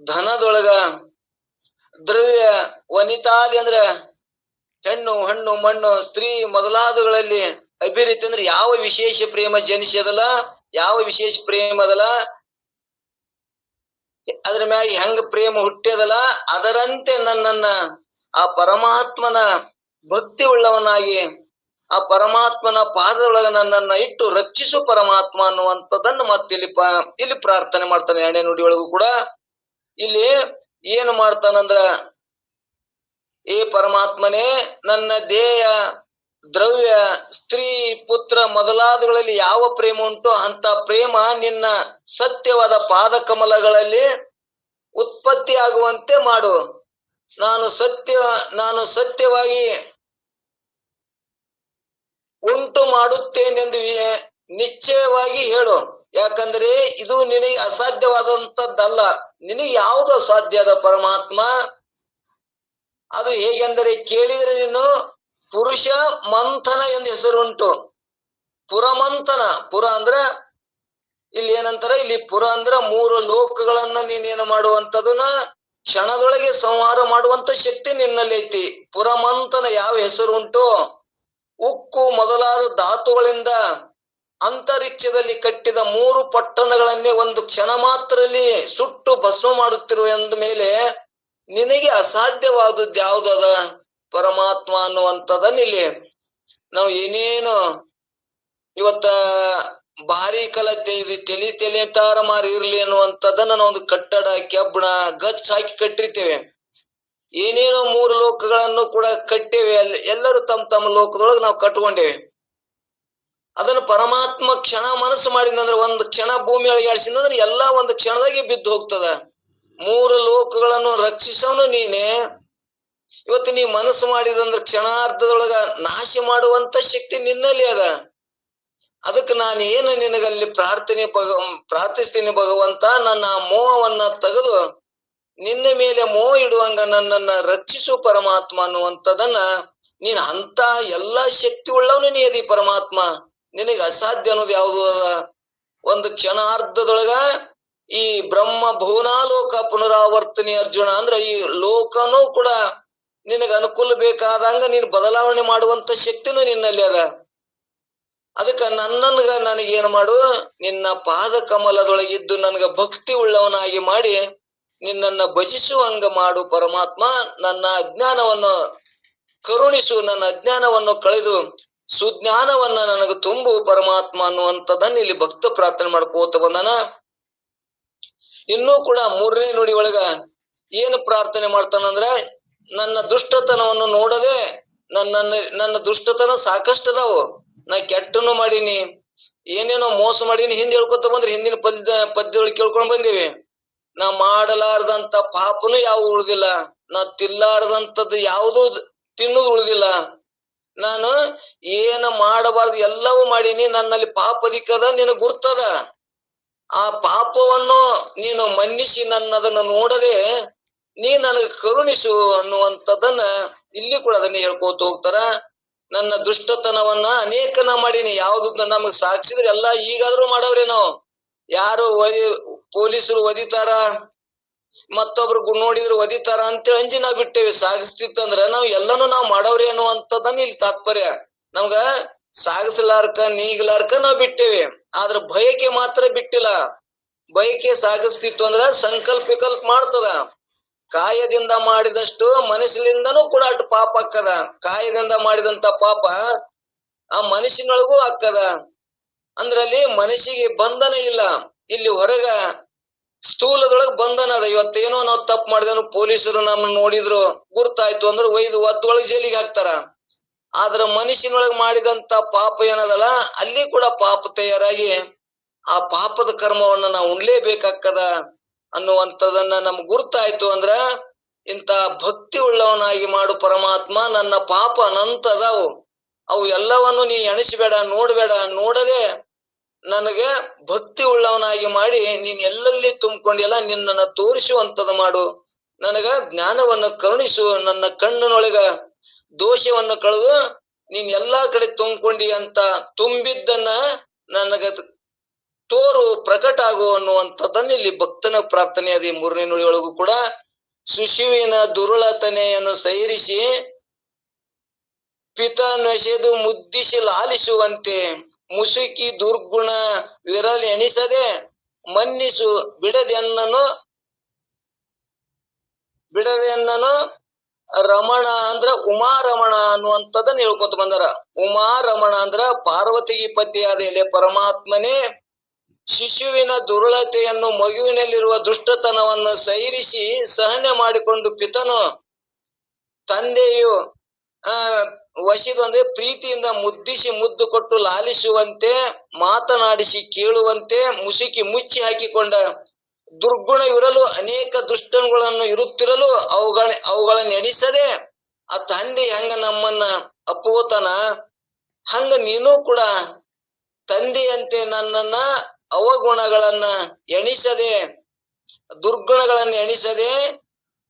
ಧನದೊಳಗ ದ್ರವ್ಯ, ವನಿತಾದಿ ಅಂದ್ರ ಹೆಣ್ಣು, ಹಣ್ಣು, ಮಣ್ಣು, ಸ್ತ್ರೀ ಮೊದಲಾದಗಳಲ್ಲಿ ಅಭಿವೃದ್ಧಿ ಅಂದ್ರೆ ಯಾವ ವಿಶೇಷ ಪ್ರೇಮ ಜನಿಸದಲ್ಲ, ಯಾವ ವಿಶೇಷ ಪ್ರೇಮ ಅದಲ್ಲ, ಅದ್ರ ಮ್ಯಾಗ ಹೆಂಗ ಪ್ರೇಮ ಹುಟ್ಟ್ಯದಲ್ಲ, ಅದರಂತೆ ನನ್ನನ್ನ ಆ ಪರಮಾತ್ಮನ ಭಕ್ತಿ ಉಳ್ಳವನಾಗಿ ಆ ಪರಮಾತ್ಮನ ಪಾದದೊಳಗ ನನ್ನನ್ನ ಇಟ್ಟು ರಕ್ಷಿಸು ಪರಮಾತ್ಮ ಅನ್ನುವಂಥದ್ದನ್ನ ಇಲ್ಲಿ ಪ್ರಾರ್ಥನೆ ಮಾಡ್ತಾನೆ. 2ನೇ ನುಡಿಯೊಳಗೂ ಕೂಡ ಇಲ್ಲಿ ಏನು ಮಾಡ್ತಾನಂದ್ರ, ಏ ಪರಮಾತ್ಮನೇ, ನನ್ನ ದೇಹ, ದ್ರವ್ಯ, ಸ್ತ್ರೀ, ಪುತ್ರ ಮೊದಲಾದಗಳಲ್ಲಿ ಯಾವ ಪ್ರೇಮ ಉಂಟು ಅಂತ ಪ್ರೇಮ ನಿನ್ನ ಸತ್ಯವಾದ ಪಾದ ಕಮಲಗಳಲ್ಲಿ ಉತ್ಪತ್ತಿ ಆಗುವಂತೆ ಮಾಡು. ನಾನು ಸತ್ಯವಾಗಿ ಉಂಟು ಮಾಡುತ್ತೇನೆಂದು ನಿಶ್ಚಯವಾಗಿ ಹೇಳು. ಯಾಕಂದ್ರೆ ಇದು ನಿನಗೆ ಅಸಾಧ್ಯವಾದಂತದ್ದಲ್ಲ. ನಿನಗೆ ಯಾವುದು ಅಸಾಧ್ಯ ಅದ ಪರಮಾತ್ಮ? ಅದು ಹೇಗೆಂದರೆ, ಕೇಳಿದರೆ ನೀನು ಪುರುಷ ಮಂಥನ ಎಂದು ಹೆಸರುಂಟು. ಪುರಮಂಥನ, ಪುರ ಅಂದ್ರ ಇಲ್ಲಿ ಏನಂತಾರ, ಇಲ್ಲಿ ಪುರ ಅಂದ್ರ 3 ಲೋಕಗಳನ್ನ ನೀನೇನು ಮಾಡುವಂತದನ್ನ ಕ್ಷಣದೊಳಗೆ ಸಂಹಾರ ಮಾಡುವಂತ ಶಕ್ತಿ ನಿನ್ನಲ್ಲಿ ಐತಿ. ಪುರಮಂಥನ ಯಾವ ಹೆಸರು ಉಂಟು? ಉಕ್ಕು ಮೊದಲಾದ ಧಾತುಗಳಿಂದ ಅಂತರಿಕ್ಷದಲ್ಲಿ ಕಟ್ಟಿದ 3 ಪಟ್ಟಣಗಳನ್ನೇ ಒಂದು ಕ್ಷಣ ಮಾತ್ರದಲ್ಲಿ ಸುಟ್ಟು ಭಸ್ಮ ಮಾಡುತ್ತಿರುವ ಎಂದ ಮೇಲೆ ನಿನಗೆ ಅಸಾಧ್ಯವಾದದ್ದು ಯಾವುದದ ಪರಮಾತ್ಮ ಅನ್ನುವಂಥದನ್ನ ಇಲ್ಲಿ ನಾವು ಏನೇನು ಇವತ್ತ ಭಾರಿ ಕಲತೆ ಇದು ತೆಲಿ ತಾರ ಮಾರಿ ಇರ್ಲಿ ಅನ್ನುವಂಥದ್ದನ್ನ ನಾವು ಒಂದು ಕಟ್ಟಡ, ಕೆಬ್ಬಣ, ಗಚ್ ಹಾಕಿ ಕಟ್ಟಿರ್ತೇವೆ. ಏನೇನೋ 3 ಲೋಕಗಳನ್ನು ಕೂಡ ಕಟ್ಟೇವೆ. ಎಲ್ಲರೂ ತಮ್ಮ ಲೋಕದೊಳಗೆ ನಾವು ಕಟ್ಕೊಂಡೇವೆ. ಅದನ್ನು ಪರಮಾತ್ಮ ಕ್ಷಣ ಮನಸ್ಸು ಮಾಡಿದಂದ್ರೆ, ಒಂದು ಕ್ಷಣ ಭೂಮಿ ಅಳಿಗಾಡಿಸಿದಂದ್ರೆ ಎಲ್ಲಾ ಒಂದು ಕ್ಷಣದಾಗೆ ಬಿದ್ದು ಹೋಗ್ತದ. 3 ಲೋಕಗಳನ್ನು ರಕ್ಷಿಸೋನು ನೀನೆ. ಇವತ್ತು ನೀ ಮನಸ್ಸು ಮಾಡಿದಂದ್ರೆ ಕ್ಷಣಾರ್ಧದೊಳಗ ನಾಶ ಮಾಡುವಂತ ಶಕ್ತಿ ನಿನ್ನಲ್ಲಿ ಅದ. ಅದಕ್ಕೆ ನಾನು ಏನು ನಿನಗಲ್ಲಿ ಪ್ರಾರ್ಥಿಸ್ತೀನಿ ಭಗವಂತ, ನನ್ನ ಮೋಹವನ್ನ ತೆಗೆದು ನಿನ್ನ ಮೇಲೆ ಮೋಹ ಇಡುವಂಗ ನನ್ನನ್ನ ರಕ್ಷಿಸು ಪರಮಾತ್ಮ ಅನ್ನುವಂಥದನ್ನ ನೀನ್ ಅಂತ ಎಲ್ಲಾ ಶಕ್ತಿ ಉಳ್ಳವನು ನೀ ಅದಿ ಪರಮಾತ್ಮ. ನಿನಗೆ ಅಸಾಧ್ಯ ಅನ್ನೋದು ಯಾವುದು ಅದ? ಒಂದು ಕ್ಷಣಾರ್ಧದೊಳಗ ಈ ಬ್ರಹ್ಮ ಭುವನಾಲೋಕ ಪುನರಾವರ್ತನಿ ಅರ್ಜುನ ಅಂದ್ರ ಈ ಲೋಕನೂ ಕೂಡ ನಿನಗೆ ಅನುಕೂಲ ಬೇಕಾದಂಗ ನೀನ್ ಬದಲಾವಣೆ ಮಾಡುವಂತ ಶಕ್ತಿನೂ ನಿನ್ನಲ್ಲಿ ಅದ. ಅದಕ್ಕ ನನಗೇನು ಮಾಡು, ನಿನ್ನ ಪಾದ ಕಮಲದೊಳಗಿದ್ದು ನನಗ ಭಕ್ತಿ ಉಳ್ಳವನಾಗಿ ಮಾಡಿ ನಿನ್ನನ್ನ ಭಜಿಸುವಂಗ ಮಾಡು ಪರಮಾತ್ಮ. ನನ್ನ ಅಜ್ಞಾನವನ್ನು ಕರುಣಿಸು, ನನ್ನ ಅಜ್ಞಾನವನ್ನು ಕಳೆದು ಸುಜ್ಞಾನವನ್ನ ನನಗೆ ತುಂಬು ಪರಮಾತ್ಮ ಅನ್ನುವಂಥದ್ದನ್ನ ಇಲ್ಲಿ ಭಕ್ತ ಪ್ರಾರ್ಥನೆ ಮಾಡ್ಕೋತ ಬಂದಾನ. ಇನ್ನೂ ಕೂಡ 3ನೇ ನುಡಿ ಒಳಗ ಏನು ಪ್ರಾರ್ಥನೆ ಮಾಡ್ತಾನಂದ್ರ, ನನ್ನ ದುಷ್ಟತನವನ್ನು ನೋಡದೆ, ನನ್ನ ದುಷ್ಟತನ ಸಾಕಷ್ಟದಾವು. ನಾ ಕೆಟ್ಟನು ಮಾಡೀನಿ, ಏನೇನೋ ಮೋಸ ಮಾಡೀನಿ, ಹಿಂದೆ ಹೇಳ್ಕೊತ ಬಂದ್ರೆ ಹಿಂದಿನ ಪದ್ಯದೊಳಗೆ ಕೇಳ್ಕೊಂಡ್ ಬಂದೀವಿ. ನಾ ಮಾಡಲಾರದಂತ ಪಾಪನು ಯಾವ ಉಳಿದಿಲ್ಲ, ನಾ ತಿಲ್ಲಾರದಂತದ್ದು ಯಾವುದು ತಿನ್ನುದು ಉಳಿದಿಲ್ಲ. ನಾನು ಏನ ಮಾಡಬಾರ್ದು ಎಲ್ಲವೂ ಮಾಡೀನಿ, ನನ್ನಲ್ಲಿ ಪಾಪ ಅಧಿಕದ ನಿನಗೆ ಗುರ್ತದ. ಆ ಪಾಪವನ್ನು ನೀನು ಮನ್ನಿಸಿ ನನ್ನದನ್ನ ನೋಡದೆ ನೀ ನನಗೆ ಕರುಣಿಸು ಅನ್ನುವಂಥದ್ದನ್ನ ಇಲ್ಲಿ ಕೂಡ ಅದನ್ನ ಹೇಳ್ಕೋತ ಹೋಗ್ತಾರ. ನನ್ನ ದುಷ್ಟತನವನ್ನ ಅನೇಕನ ಮಾಡೀನಿ, ಯಾವ್ದು ನಮಗ್ ಸಾಕ್ಷಿದ್ರೆ ಎಲ್ಲ ಈಗಾದ್ರೂ ಮಾಡವ್ರೆ. ನಾವು ಯಾರು ಪೊಲೀಸರು ಒದಿತಾರ, ಮತ್ತೊಬ್ರು ನೋಡಿದ್ರು ಒದಿತಾರ ಅಂತೇಳಿ ಅಂಜಿ ನಾವ್ ಬಿಟ್ಟೇವಿ. ಸಾಗಿಸ್ತಿತ್ತಂದ್ರ ನಾವ್ ಎಲ್ಲಾನು ನಾವ್ ಮಾಡವ್ರಿ ಅನ್ನುವಂಥದ್ದನ್ನ ಇಲ್ಲಿ ತಾತ್ಪರ್ಯ. ನಮ್ಗ ಸಾಗಿಸಲಾರ್ಕ ನೀಗ್ಲಾರ್ಕ ನಾವ್ ಬಿಟ್ಟೇವಿ. ಆದ್ರ ಬಯಕೆ ಮಾತ್ರ ಬಿಟ್ಟಿಲ್ಲ. ಬಯಕೆ ಸಾಗಿಸ್ತಿತ್ತು ಅಂದ್ರ ಸಂಕಲ್ಪ ವಿಕಲ್ಪ ಮಾಡ್ತದ. ಕಾಯದಿಂದ ಮಾಡಿದಷ್ಟು ಮನಸ್ಸಿನಿಂದನೂ ಕೂಡ ಅಷ್ಟು ಪಾಪ ಆಕ್ಕದ. ಕಾಯದಿಂದ ಮಾಡಿದಂತ ಪಾಪ ಆ ಮನಸ್ಸಿನೊಳಗೂ ಆಕ್ಕದ. ಅಂದ್ರಲ್ಲಿ ಮನಸ್ಸಿಗೆ ಬಂಧನ ಇಲ್ಲ. ಇಲ್ಲಿ ಹೊರಗ ಸ್ಥೂಲದೊಳಗ್ ಬಂಧನ ಅದ. ಇವತ್ತೇನೋ ನಾವು ತಪ್ಪು ಮಾಡಿದ್ರು ಪೊಲೀಸರು ನಮ್ಮನ್ನ ನೋಡಿದ್ರು ಗುರ್ತಾಯ್ತು ಅಂದ್ರೆ ಒಯ್ದು ಒದ್ದೊಳಗ್ ಜೈಲಿಗೆ ಹಾಕ್ತಾರ. ಆದ್ರ ಮನುಷ್ಯನೊಳಗ್ ಮಾಡಿದಂತ ಪಾಪ ಏನದಲ್ಲ, ಅಲ್ಲಿ ಕೂಡ ಪಾಪ ತಯಾರಾಗಿ ಆ ಪಾಪದ ಕರ್ಮವನ್ನ ನಾವು ಉಣ್ಲೇಬೇಕಾಕ್ಕದ ಅನ್ನುವಂಥದನ್ನ ನಮ್ಗ್ ಗುರ್ತಾಯ್ತು ಅಂದ್ರ ಇಂತ ಭಕ್ತಿ ಉಳ್ಳವನಾಗಿ ಮಾಡು ಪರಮಾತ್ಮ. ನನ್ನ ಪಾಪ ಅನಂತ ಅದಾವು, ಅವು ಎಲ್ಲವನ್ನು ನೀ ಎಣಿಸ್ಬೇಡ, ನೋಡ್ಬೇಡ. ನೋಡದೆ ನನಗೆ ಭಕ್ತಿ ಉಳ್ಳವನಾಗಿ ಮಾಡಿ ನೀನ್ ಎಲ್ಲೆಲ್ಲಿ ತುಂಬಿಕೊಂಡಿಲ್ಲ ನಿನ್ನನ್ನ ತೋರಿಸುವಂತದ ಮಾಡು. ನನಗ ಜ್ಞಾನವನ್ನು ಕರುಣಿಸು. ನನ್ನ ಕಣ್ಣಿನೊಳಗ ದೋಷವನ್ನು ಕಳೆದು ನೀನ್ ಎಲ್ಲಾ ಕಡೆ ತುಂಬಿಕೊಂಡಿ ಅಂತ ತುಂಬಿದ್ದನ್ನ ನನಗ ತೋರು, ಪ್ರಕಟ ಆಗು ಅನ್ನುವಂಥದ್ದನ್ನ ಇಲ್ಲಿ ಭಕ್ತನ ಪ್ರಾರ್ಥನೆ ಅದೇ 3ನೇ ನುಡಿಯೊಳಗೂ ಕೂಡ. ಶಿಶುವಿನ ದುರುಳತನೆಯನ್ನು ಸೈರಿಸಿ ಪಿತನೆಸೆದು ಮುದ್ದಿಸಿ ಲಾಲಿಸುವಂತೆ ಮುಸುಕಿ ದುರ್ಗುಣ ವಿರಲ್ ಎಣಿಸದೆ ಮನ್ನಿಸು ಬಿಡದೆನ್ನನು ರಮಣ ಅಂದ್ರ ಉಮಾರಮಣ ಅನ್ನುವಂಥದ್ದನ್ನ ಹೇಳ್ಕೊತ ಬಂದಾರ. ಉಮಾರಮಣ ಅಂದ್ರ ಪಾರ್ವತಿಗೆ ಪತಿಯಾದ ಎಲೆ ಪರಮಾತ್ಮನೇ, ಶಿಶುವಿನ ದುರುಳತೆಯನ್ನು ಮಗುವಿನಲ್ಲಿರುವ ದುಷ್ಟತನವನ್ನು ಸೈರಿಸಿ ಸಹನೆ ಮಾಡಿಕೊಂಡು ಪಿತನು ತಂದೆಯು ವಶಿದು ಅಂದ್ರೆ ಪ್ರೀತಿಯಿಂದ ಮುದ್ದಿಸಿ ಮುದ್ದು ಕೊಟ್ಟು ಲಾಲಿಸುವಂತೆ ಮಾತನಾಡಿಸಿ ಕೇಳುವಂತೆ ಮುಸುಕಿ ಮುಚ್ಚಿ ಹಾಕಿಕೊಂಡ ದುರ್ಗುಣವಿರಲು ಅನೇಕ ದುಷ್ಟಗಳನ್ನು ಇರುತ್ತಿರಲು ಅವುಗಳನ್ನ ಎಣಿಸದೆ ಆ ತಂದೆ ಹೆಂಗ ನಮ್ಮನ್ನ ಅಪ್ಪುವತನ ಹಂಗ ನೀನು ಕೂಡ ತಂದೆಯಂತೆ ನನ್ನನ್ನ ಅವಗುಣಗಳನ್ನ ಎಣಿಸದೆ ದುರ್ಗುಣಗಳನ್ನ ಎಣಿಸದೆ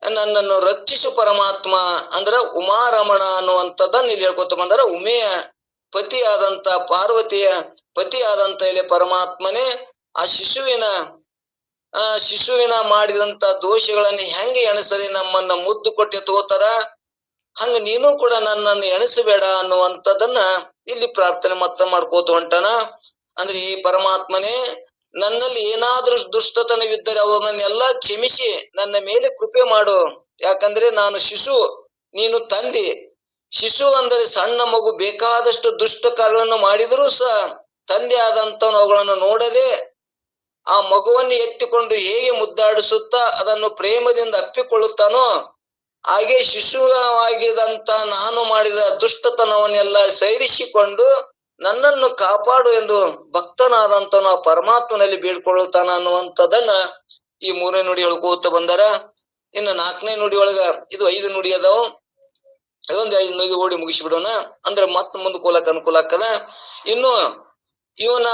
ನನ್ನನ್ನು ರಕ್ಷಿಸು ಪರಮಾತ್ಮ ಅಂದ್ರ ಉಮಾರಮಣ ಅನ್ನುವಂಥದ್ದನ್ನ ಇಲ್ಲಿ ಹೇಳ್ಕೊತ ಬಂದಾರ. ಉಮೆಯ ಪತಿಯಾದಂತ ಪಾರ್ವತಿಯ ಪತಿಯಾದಂತ ಇಲ್ಲಿ ಪರಮಾತ್ಮನೇ ಆ ಶಿಶುವಿನ ಮಾಡಿದಂತ ದೋಷಗಳನ್ನ ಹೆಂಗೆ ಎಣಿಸದೆ ನಮ್ಮನ್ನ ಮುದ್ದು ಕೊಟ್ಟು ತಗೋತಾರ, ಹಂಗ ನೀನು ಕೂಡ ನನ್ನನ್ನು ಎಣಿಸಬೇಡ ಅನ್ನುವಂಥದ್ದನ್ನ ಇಲ್ಲಿ ಪ್ರಾರ್ಥನೆ ಮತ್ತ ಮಾಡ್ಕೋತ ಹೊಂಟಾನ. ಅಂದ್ರೆ ಈ ಪರಮಾತ್ಮನೇ ನನ್ನಲ್ಲಿ ಏನಾದ್ರೂ ದುಷ್ಟತನವಿದ್ದರೆ ಅವನ್ನೆಲ್ಲ ಕ್ಷಮಿಸಿ ನನ್ನ ಮೇಲೆ ಕೃಪೆ ಮಾಡು. ಯಾಕಂದ್ರೆ ನಾನು ಶಿಶು, ನೀನು ತಂದೆ. ಶಿಶು ಅಂದರೆ ಸಣ್ಣ ಮಗು ಬೇಕಾದಷ್ಟು ದುಷ್ಟ ಕಾರ್ಯಗಳನ್ನು ಮಾಡಿದರೂ ಸಹ ತಂದೆ ಆದಂತವನು ಅವುಗಳನ್ನು ನೋಡದೆ ಆ ಮಗುವನ್ನು ಎತ್ತಿಕೊಂಡು ಹೇಗೆ ಮುದ್ದಾಡಿಸುತ್ತಾ ಅದನ್ನು ಪ್ರೇಮದಿಂದ ಅಪ್ಪಿಕೊಳ್ಳುತ್ತಾನೋ ಹಾಗೆ ಶಿಶುವಾಗಿದಂತ ನಾನು ಮಾಡಿದ ದುಷ್ಟತನವನ್ನೆಲ್ಲ ಸೈರಿಸಿಕೊಂಡು ನನ್ನನ್ನು ಕಾಪಾಡು ಎಂದು ಭಕ್ತನಾದಂತವನು ಆ ಪರಮಾತ್ಮನಲ್ಲಿ ಬೇಡ್ಕೊಳ್ಳುತ್ತಾನ ಅನ್ನುವಂಥದ್ದನ್ನ ಈ 3ನೇ ನುಡಿ ಹೇಳ್ಕೋತ ಬಂದಾರ. ಇನ್ನು 4ನೇ ನುಡಿ ಒಳಗ ಇದು 5 ನುಡಿ ಅದಾವ. ಅದೊಂದು 5 ನುಡಿ ಓಡಿ ಮುಗಿಸ್ಬಿಡೋಣ, ಅಂದ್ರೆ ಮತ್ ಮುಂದಕ್ಕೆ ಹೋಲಕ್ ಅನುಕೂಲ ಆಗ್ತದ. ಇನ್ನು ಇವನ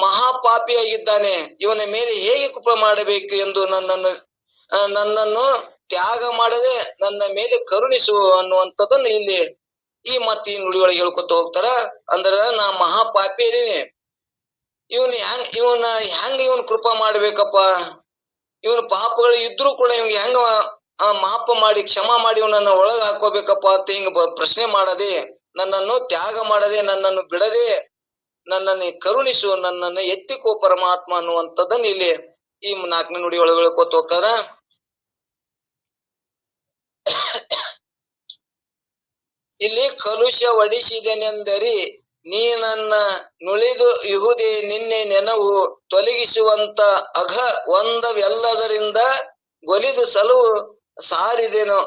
ಮಹಾಪಾಪಿಯಾಗಿದ್ದಾನೆ, ಇವನ ಮೇಲೆ ಹೇಗೆ ಕೃಪೆ ಮಾಡಬೇಕು ಎಂದು ನನ್ನನ್ನು ತ್ಯಾಗ ಮಾಡದೆ ನನ್ನ ಮೇಲೆ ಕರುಣಿಸು ಅನ್ನುವಂಥದ್ದನ್ನ ಇಲ್ಲಿ ಈ ಈ ನುಡಿಯೊಳಗೆ ಹೇಳ್ಕೊತ ಹೋಗ್ತಾರ. ಅಂದ್ರ ನಾ ಮಹಾಪಾಪಿ ಇದೀನಿ, ಇವನ್ ಕೃಪಾ ಮಾಡ್ಬೇಕಪ್ಪ, ಇವನ್ ಪಾಪಗಳು ಇದ್ರು ಕೂಡ ಇವ್ಗೆ ಹೆಂಗ ಮಾಪ ಮಾಡಿ ಕ್ಷಮಾ ಮಾಡಿ ಇವನನ್ನ ಒಳಗ ಹಾಕೋಬೇಕಪ್ಪ ಅಂತ ಹಿಂಗ ಪ್ರಶ್ನೆ ಮಾಡದೆ, ನನ್ನನ್ನು ತ್ಯಾಗ ಮಾಡದೆ, ನನ್ನನ್ನು ಬಿಡದೆ, ನನ್ನನ್ನು ಕರುಣಿಸು, ನನ್ನನ್ನು ಎತ್ತಿಕೋ ಪರಮಾತ್ಮ ಅನ್ನುವಂಥದ್ದನ್ನ ಇಲ್ಲಿ ಈ 4ನೇ ನುಡಿ ಒಳಗೆ ಹೇಳ್ಕೊತ ಹೋಗ್ತಾರ. ಇಲ್ಲಿ ಕಲುಷ ಒಡಿಸಿದೆನೆಂದರಿ ನೀ ನನ್ನ ನುಳಿದು ಇಹುದೇ ನಿನ್ನೆ ನೆನವು ತೊಲಗಿಸುವಂತ ಅಘ ಒಂದವೆಲ್ಲದರಿಂದ ಗೊಲಿದು ಸಲುವು ಸಾರಿದೆನು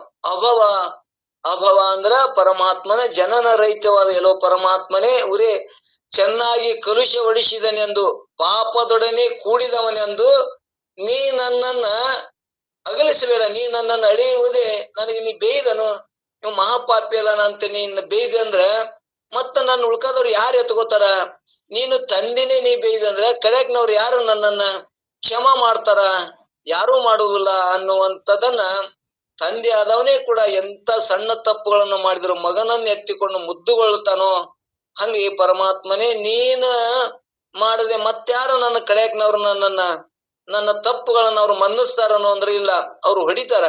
ಅಭವ ಅಂದ್ರ ಪರಮಾತ್ಮನ ಜನನ ರಹಿತವಾದ ಎಲ್ಲೋ ಪರಮಾತ್ಮನೇ ಉರೇ ಚೆನ್ನಾಗಿ ಕಲುಷ ಒಡಿಸಿದನೆಂದು ಪಾಪದೊಡನೆ ಕೂಡಿದವನೆಂದು ನೀ ನನ್ನನ್ನ ಅಗಲಿಸಬೇಡ, ನೀ ನನ್ನನ್ನು ಅಳಿಯುವುದೇ ನನಗೆ ನೀ ಬೇಯ್ದನು, ನೀವು ಮಹಾಪಾಪಿ ಅಲ್ಲನಂತೆ ನೀನ್ ಬೇಯ್ದೆ ಅಂದ್ರ ಮತ್ತ ನನ್ನ ಉಳ್ಕಾದವ್ರು ಯಾರು ಎತ್ಕೋತಾರ? ನೀನು ತಂದಿನೇ ನೀ ಬೇಯ್ದಂದ್ರ ಕಡೆಕ್ನವ್ರು ಯಾರು ನನ್ನನ್ನ ಕ್ಷಮಾ ಮಾಡ್ತಾರ? ಯಾರೂ ಮಾಡುವುದಿಲ್ಲ ಅನ್ನುವಂಥದ್ದನ್ನ ತಂದೆ ಆದವನೇ ಕೂಡ ಎಂತ ಸಣ್ಣ ತಪ್ಪುಗಳನ್ನು ಮಾಡಿದ್ರು ಮಗನನ್ನ ಎತ್ತಿಕೊಂಡು ಮುದ್ದುಗೊಳ್ತಾನೋ ಹಂಗ ಈ ಪರಮಾತ್ಮನೇ ನೀನ ಮಾಡದೆ ಮತ್ಯಾರು ನನ್ನ ಕಡೆಯಕ್ನವ್ರು ನನ್ನ ತಪ್ಪುಗಳನ್ನ ಅವ್ರು ಮನ್ನಿಸ್ತಾರನೋ ಅಂದ್ರೆ ಇಲ್ಲ, ಅವ್ರು ಹೊಡಿತಾರ.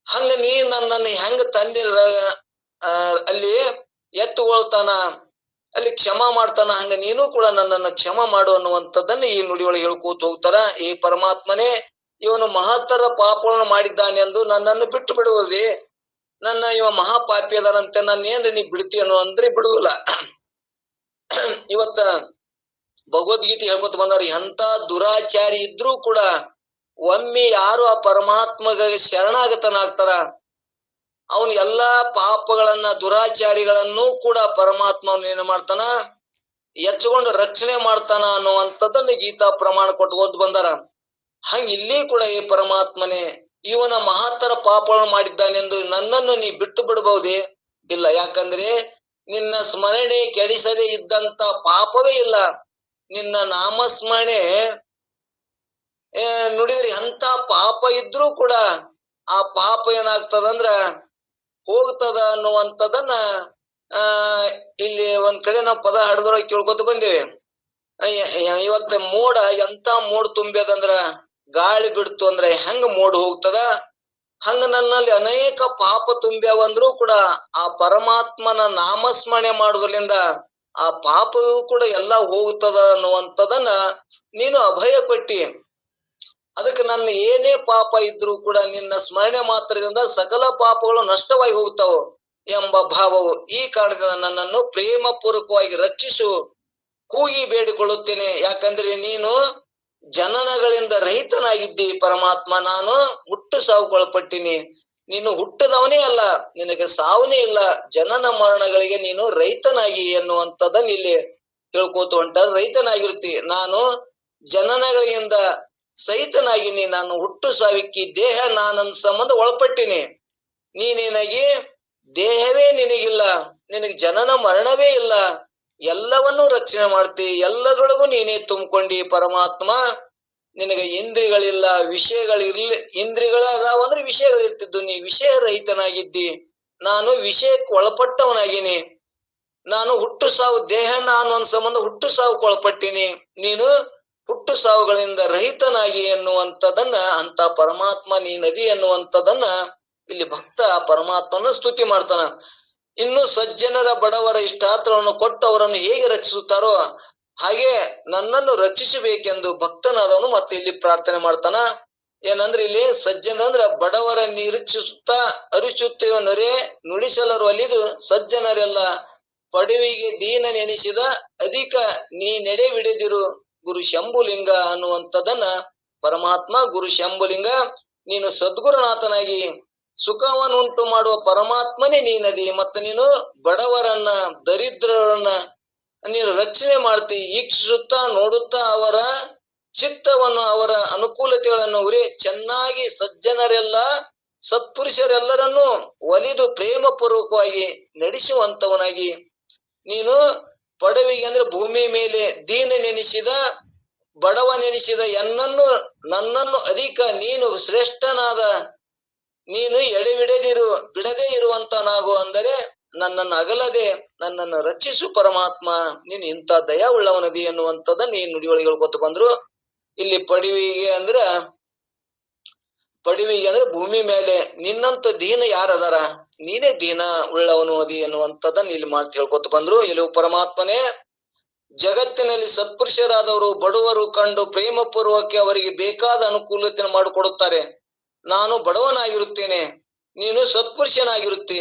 ಹಂಗ ನೀ ನನ್ನನ್ನು ಹೆಂಗ ತಂದೆ ಅಲ್ಲಿ ಎತ್ತುಗೊಳ್ತಾನ ಅಲ್ಲಿ ಕ್ಷಮಾ ಮಾಡ್ತಾನ, ಹಂಗ ನೀನು ಕೂಡ ನನ್ನನ್ನು ಕ್ಷಮಾ ಮಾಡು ಅನ್ನುವಂಥದ್ದನ್ನ ಈ ನುಡಿಯೊಳಗೆ ಹೇಳ್ಕೋತ ಹೋಗ್ತಾರ. ಈ ಪರಮಾತ್ಮನೇ ಇವನು ಮಹತ್ತರ ಪಾಪಗಳನ್ನು ಮಾಡಿದ್ದಾನೆ ಎಂದು ನನ್ನನ್ನು ಬಿಟ್ಟು ಬಿಡುವುದೇ, ನನ್ನ ಇವ ಮಹಾಪಾಪಿ ಅದನಂತೆ ನನ್ನ ಏನ್ ನೀ ಬಿಡ್ತೀಯನು ಅಂದ್ರೆ ಬಿಡುವುದಿಲ್ಲ. ಇವತ್ತ ಭಗವದ್ಗೀತೆ ಹೇಳ್ಕೊತ ಬಂದವ್ರು, ಎಂತ ದುರಾಚಾರಿ ಇದ್ರೂ ಕೂಡ ಒಮ್ಮೆ ಯಾರು ಆ ಪರಮಾತ್ಮಗ ಶರಣಾಗತನಾಗ್ತಾರ ಅವನ್ ಎಲ್ಲಾ ಪಾಪಗಳನ್ನ ದುರಾಚಾರಿಗಳನ್ನು ಕೂಡ ಪರಮಾತ್ಮ ಏನ್ ಮಾಡ್ತಾನ, ಎಚ್ಚಗೊಂಡು ರಕ್ಷಣೆ ಮಾಡ್ತಾನ ಅನ್ನುವಂಥದ್ದನ್ನ ಗೀತಾ ಪ್ರಮಾಣ ಕೊಟ್ಕೊಂತ ಬಂದಾರ. ಹಂಗ ಇಲ್ಲಿ ಕೂಡ ಈ ಪರಮಾತ್ಮನೇ ಇವನ ಮಹತ್ತರ ಪಾಪಗಳನ್ನು ಮಾಡಿದ್ದಾನೆಂದು ನನ್ನನ್ನು ನೀ ಬಿಟ್ಟು ಬಿಡಬಹುದೇ? ಇಲ್ಲ. ಯಾಕಂದ್ರೆ ನಿನ್ನ ಸ್ಮರಣೆ ಕೆಡಿಸದೆ ಇದ್ದಂತ ಪಾಪವೇ ಇಲ್ಲ. ನಿನ್ನ ನಾಮಸ್ಮರಣೆ ನುಡಿದ್ರೆ ಎಂತ ಪಾಪ ಇದ್ರೂ ಕೂಡ ಆ ಪಾಪ ಏನಾಗ್ತದಂದ್ರ ಹೋಗ್ತದ ಅನ್ನುವಂಥದ್ದನ್ನ ಇಲ್ಲಿ ಒಂದ್ ಕಡೆ ನಾವು ಪದ ಹಾಡದ್ರೊಳಗೆ ಕೇಳ್ಕೊತ ಬಂದೇವೆ. ಇವತ್ತ ಮೋಡ ಎಂತ ಮೋಡ್ ತುಂಬ್ಯದಂದ್ರ ಗಾಳಿ ಬಿಡ್ತು ಅಂದ್ರೆ ಹೆಂಗ ಮೋಡ್ ಹೋಗ್ತದ, ಹಂಗ ನನ್ನಲ್ಲಿ ಅನೇಕ ಪಾಪ ತುಂಬ್ಯಾವಂದ್ರೂ ಕೂಡ ಆ ಪರಮಾತ್ಮನ ನಾಮಸ್ಮರಣೆ ಮಾಡುವುದರಿಂದ ಆ ಪಾಪವೂ ಕೂಡ ಎಲ್ಲ ಹೋಗ್ತದ ಅನ್ನುವಂಥದನ್ನ ನೀನು ಅಭಯ ಕೊಟ್ಟಿ. ಅದಕ್ಕೆ ನನ್ನ ಏನೇ ಪಾಪ ಇದ್ರೂ ಕೂಡ ನಿನ್ನ ಸ್ಮರಣೆ ಮಾತ್ರದಿಂದ ಸಕಲ ಪಾಪಗಳು ನಷ್ಟವಾಗಿ ಹೋಗ್ತಾವ ಎಂಬ ಭಾವವು ಈ ಕಾರಣದಿಂದ ನನ್ನನ್ನು ಪ್ರೇಮ ಪೂರ್ವಕವಾಗಿ ರಕ್ಷಿಸು, ಕೂಗಿ ಬೇಡಿಕೊಳ್ಳುತ್ತೇನೆ. ಯಾಕಂದ್ರೆ ನೀನು ಜನನಗಳಿಂದ ರಹಿತನಾಗಿದ್ದಿ ಪರಮಾತ್ಮ. ನಾನು ಹುಟ್ಟು ಸಾವುಗೊಳಪಟ್ಟಿನಿ, ನೀನು ಹುಟ್ಟದವನೇ ಅಲ್ಲ, ನಿನಗೆ ಸಾವನೇ ಇಲ್ಲ, ಜನನ ಮರಣಗಳಿಗೆ ನೀನು ರೈತನಾಗಿ ಎನ್ನುವಂಥದ್ದನ್ನ ಇಲ್ಲಿ ಹೇಳ್ಕೋತ ಹೊಂಟಾರ. ರೈತನಾಗಿರ್ತಿ, ನಾನು ಜನನಗಳಿಂದ ಸಹಿತನಾಗಿನಿ, ನಾನು ಹುಟ್ಟು ಸಾವಿಕ್ಕಿ ದೇಹ ನಾನಂದ ಸಂಬಂಧ ಒಳಪಟ್ಟಿನಿ. ನೀನೇನಾಗಿ ದೇಹವೇ ನಿನಗಿಲ್ಲ, ನಿನಗೆ ಜನನ ಮರಣವೇ ಇಲ್ಲ, ಎಲ್ಲವನ್ನೂ ರಕ್ಷಣೆ ಮಾಡ್ತಿ, ಎಲ್ಲದರೊಳಗೂ ನೀನೇ ತುಂಬಿಕೊಂಡಿ ಪರಮಾತ್ಮ. ನಿನಗೆ ಇಂದ್ರಿಯಗಳಿಲ್ಲ, ವಿಷಯಗಳಿರ್ಲಿ, ಇಂದ್ರಿಯಗಳ ಅದಾವಂದ್ರೆ ವಿಷಯಗಳಿರ್ತಿದ್ದು, ನೀ ವಿಷಯ ರಹಿತನಾಗಿದ್ದಿ, ನಾನು ವಿಷಯಕ್ಕೆ ಒಳಪಟ್ಟವನಾಗಿನಿ. ನಾನು ಹುಟ್ಟು ಸಾವು ದೇಹ ನಾನು ಒಂದ್ ಸಂಬಂಧ ಹುಟ್ಟು ಸಾವುಕ್ಕೆ ಒಳಪಟ್ಟಿನಿ, ನೀನು ಹುಟ್ಟು ಸಾವುಗಳಿಂದ ರಹಿತನಾಗಿ ಎನ್ನುವಂಥದನ್ನ ಅಂತ ಪರಮಾತ್ಮ ನೀ ನದಿ ಎನ್ನುವಂಥದನ್ನ ಇಲ್ಲಿ ಭಕ್ತ ಪರಮಾತ್ಮನ ಸ್ತುತಿ ಮಾಡ್ತಾನ. ಇನ್ನು ಸಜ್ಜನರ ಬಡವರ ಇಷ್ಟಾರ್ಥಗಳನ್ನು ಕೊಟ್ಟು ಅವರನ್ನು ಹೇಗೆ ರಕ್ಷಿಸುತ್ತಾರೋ ಹಾಗೆ ನನ್ನನ್ನು ರಕ್ಷಿಸಬೇಕೆಂದು ಭಕ್ತನಾದವನು ಮತ್ತೆ ಇಲ್ಲಿ ಪ್ರಾರ್ಥನೆ ಮಾಡ್ತಾನ. ಏನಂದ್ರೆ ಇಲ್ಲಿ ಸಜ್ಜನ ಅಂದ್ರ ಬಡವರ ನಿರೀಕ್ಷಿಸುತ್ತಾ ಅರಿಸುತ್ತೇವನರೇ ನುಡಿಸಲರು ಅಲಿದು ಸಜ್ಜನರೆಲ್ಲ ಪಡವಿಗೆ ದೀನ ನೆನೆಸಿದ ಅಧಿಕ ನೀ ನೆಡೆ ಬಿಡದಿರು ಗುರು ಶಂಭುಲಿಂಗ ಅನ್ನುವಂಥದ್ದನ್ನ ಪರಮಾತ್ಮ ಗುರು ಶಂಭುಲಿಂಗ ನೀನು ಸದ್ಗುರುನಾಥನಾಗಿ ಸುಖವನ್ನುಂಟು ಮಾಡುವ ಪರಮಾತ್ಮನೇ ನೀನದಿ. ಮತ್ತು ನೀನು ಬಡವರನ್ನ ದರಿದ್ರರನ್ನ ನೀನು ರಕ್ಷಣೆ ಮಾಡ್ತಿ, ಈಕ್ಷಿಸುತ್ತಾ ನೋಡುತ್ತಾ ಅವರ ಚಿತ್ತವನ್ನು ಅವರ ಅನುಕೂಲತೆಗಳನ್ನು ಉರಿ ಚೆನ್ನಾಗಿ ಸಜ್ಜನರೆಲ್ಲ ಸತ್ಪುರುಷರೆಲ್ಲರನ್ನು ಒಲಿದು ಪ್ರೇಮ ಪೂರ್ವಕವಾಗಿ ನಡೆಸುವಂತವನಾಗಿ ನೀನು ಪಡವಿಗೆ ಅಂದ್ರೆ ಭೂಮಿ ಮೇಲೆ ದೀನ ನೆನೆಸಿದ ಬಡವ ನೆನೆಸಿದ ನನ್ನನ್ನು ಅಧಿಕ ನೀನು ಶ್ರೇಷ್ಠನಾದ ನೀನು ಬಿಡದೇ ಇರುವಂತನಾಗು, ಅಂದರೆ ನನ್ನನ್ನು ಅಗಲದೆ ನನ್ನನ್ನು ರಕ್ಷಿಸು ಪರಮಾತ್ಮ, ನೀನು ಇಂಥ ದಯಾ ಉಳ್ಳವನದಿ ಎನ್ನುವಂಥದ್ದನ್ನ ಈ ನುಡಿಯೊಳಗೆ ಹೇಳ್ಕೊತ ಬಂದ್ರು. ಇಲ್ಲಿ ಪಡವಿಗೆ ಅಂದ್ರೆ ಭೂಮಿ ಮೇಲೆ ನಿನ್ನಂತ ದೀನ ಯಾರದಾರ, ನೀನೇ ದೀನ ಉಳ್ಳವನು ಅದಿ ಎನ್ನುವಂಥದ್ದನ್ನ ಇಲ್ಲಿ ಮಾತು ಹೇಳ್ಕೊತ ಬಂದ್ರು. ಇಲ್ಲಿ ಪರಮಾತ್ಮನೇ ಜಗತ್ತಿನಲ್ಲಿ ಸತ್ಪುರುಷರಾದವರು ಬಡವರು ಕಂಡು ಪ್ರೇಮ ಪೂರ್ವಕ್ಕೆ ಅವರಿಗೆ ಬೇಕಾದ ಅನುಕೂಲತೆ ಮಾಡಿಕೊಡುತ್ತಾರೆ. ನಾನು ಬಡವನಾಗಿರುತ್ತೇನೆ, ನೀನು ಸತ್ಪುರುಷನಾಗಿರುತ್ತಿ,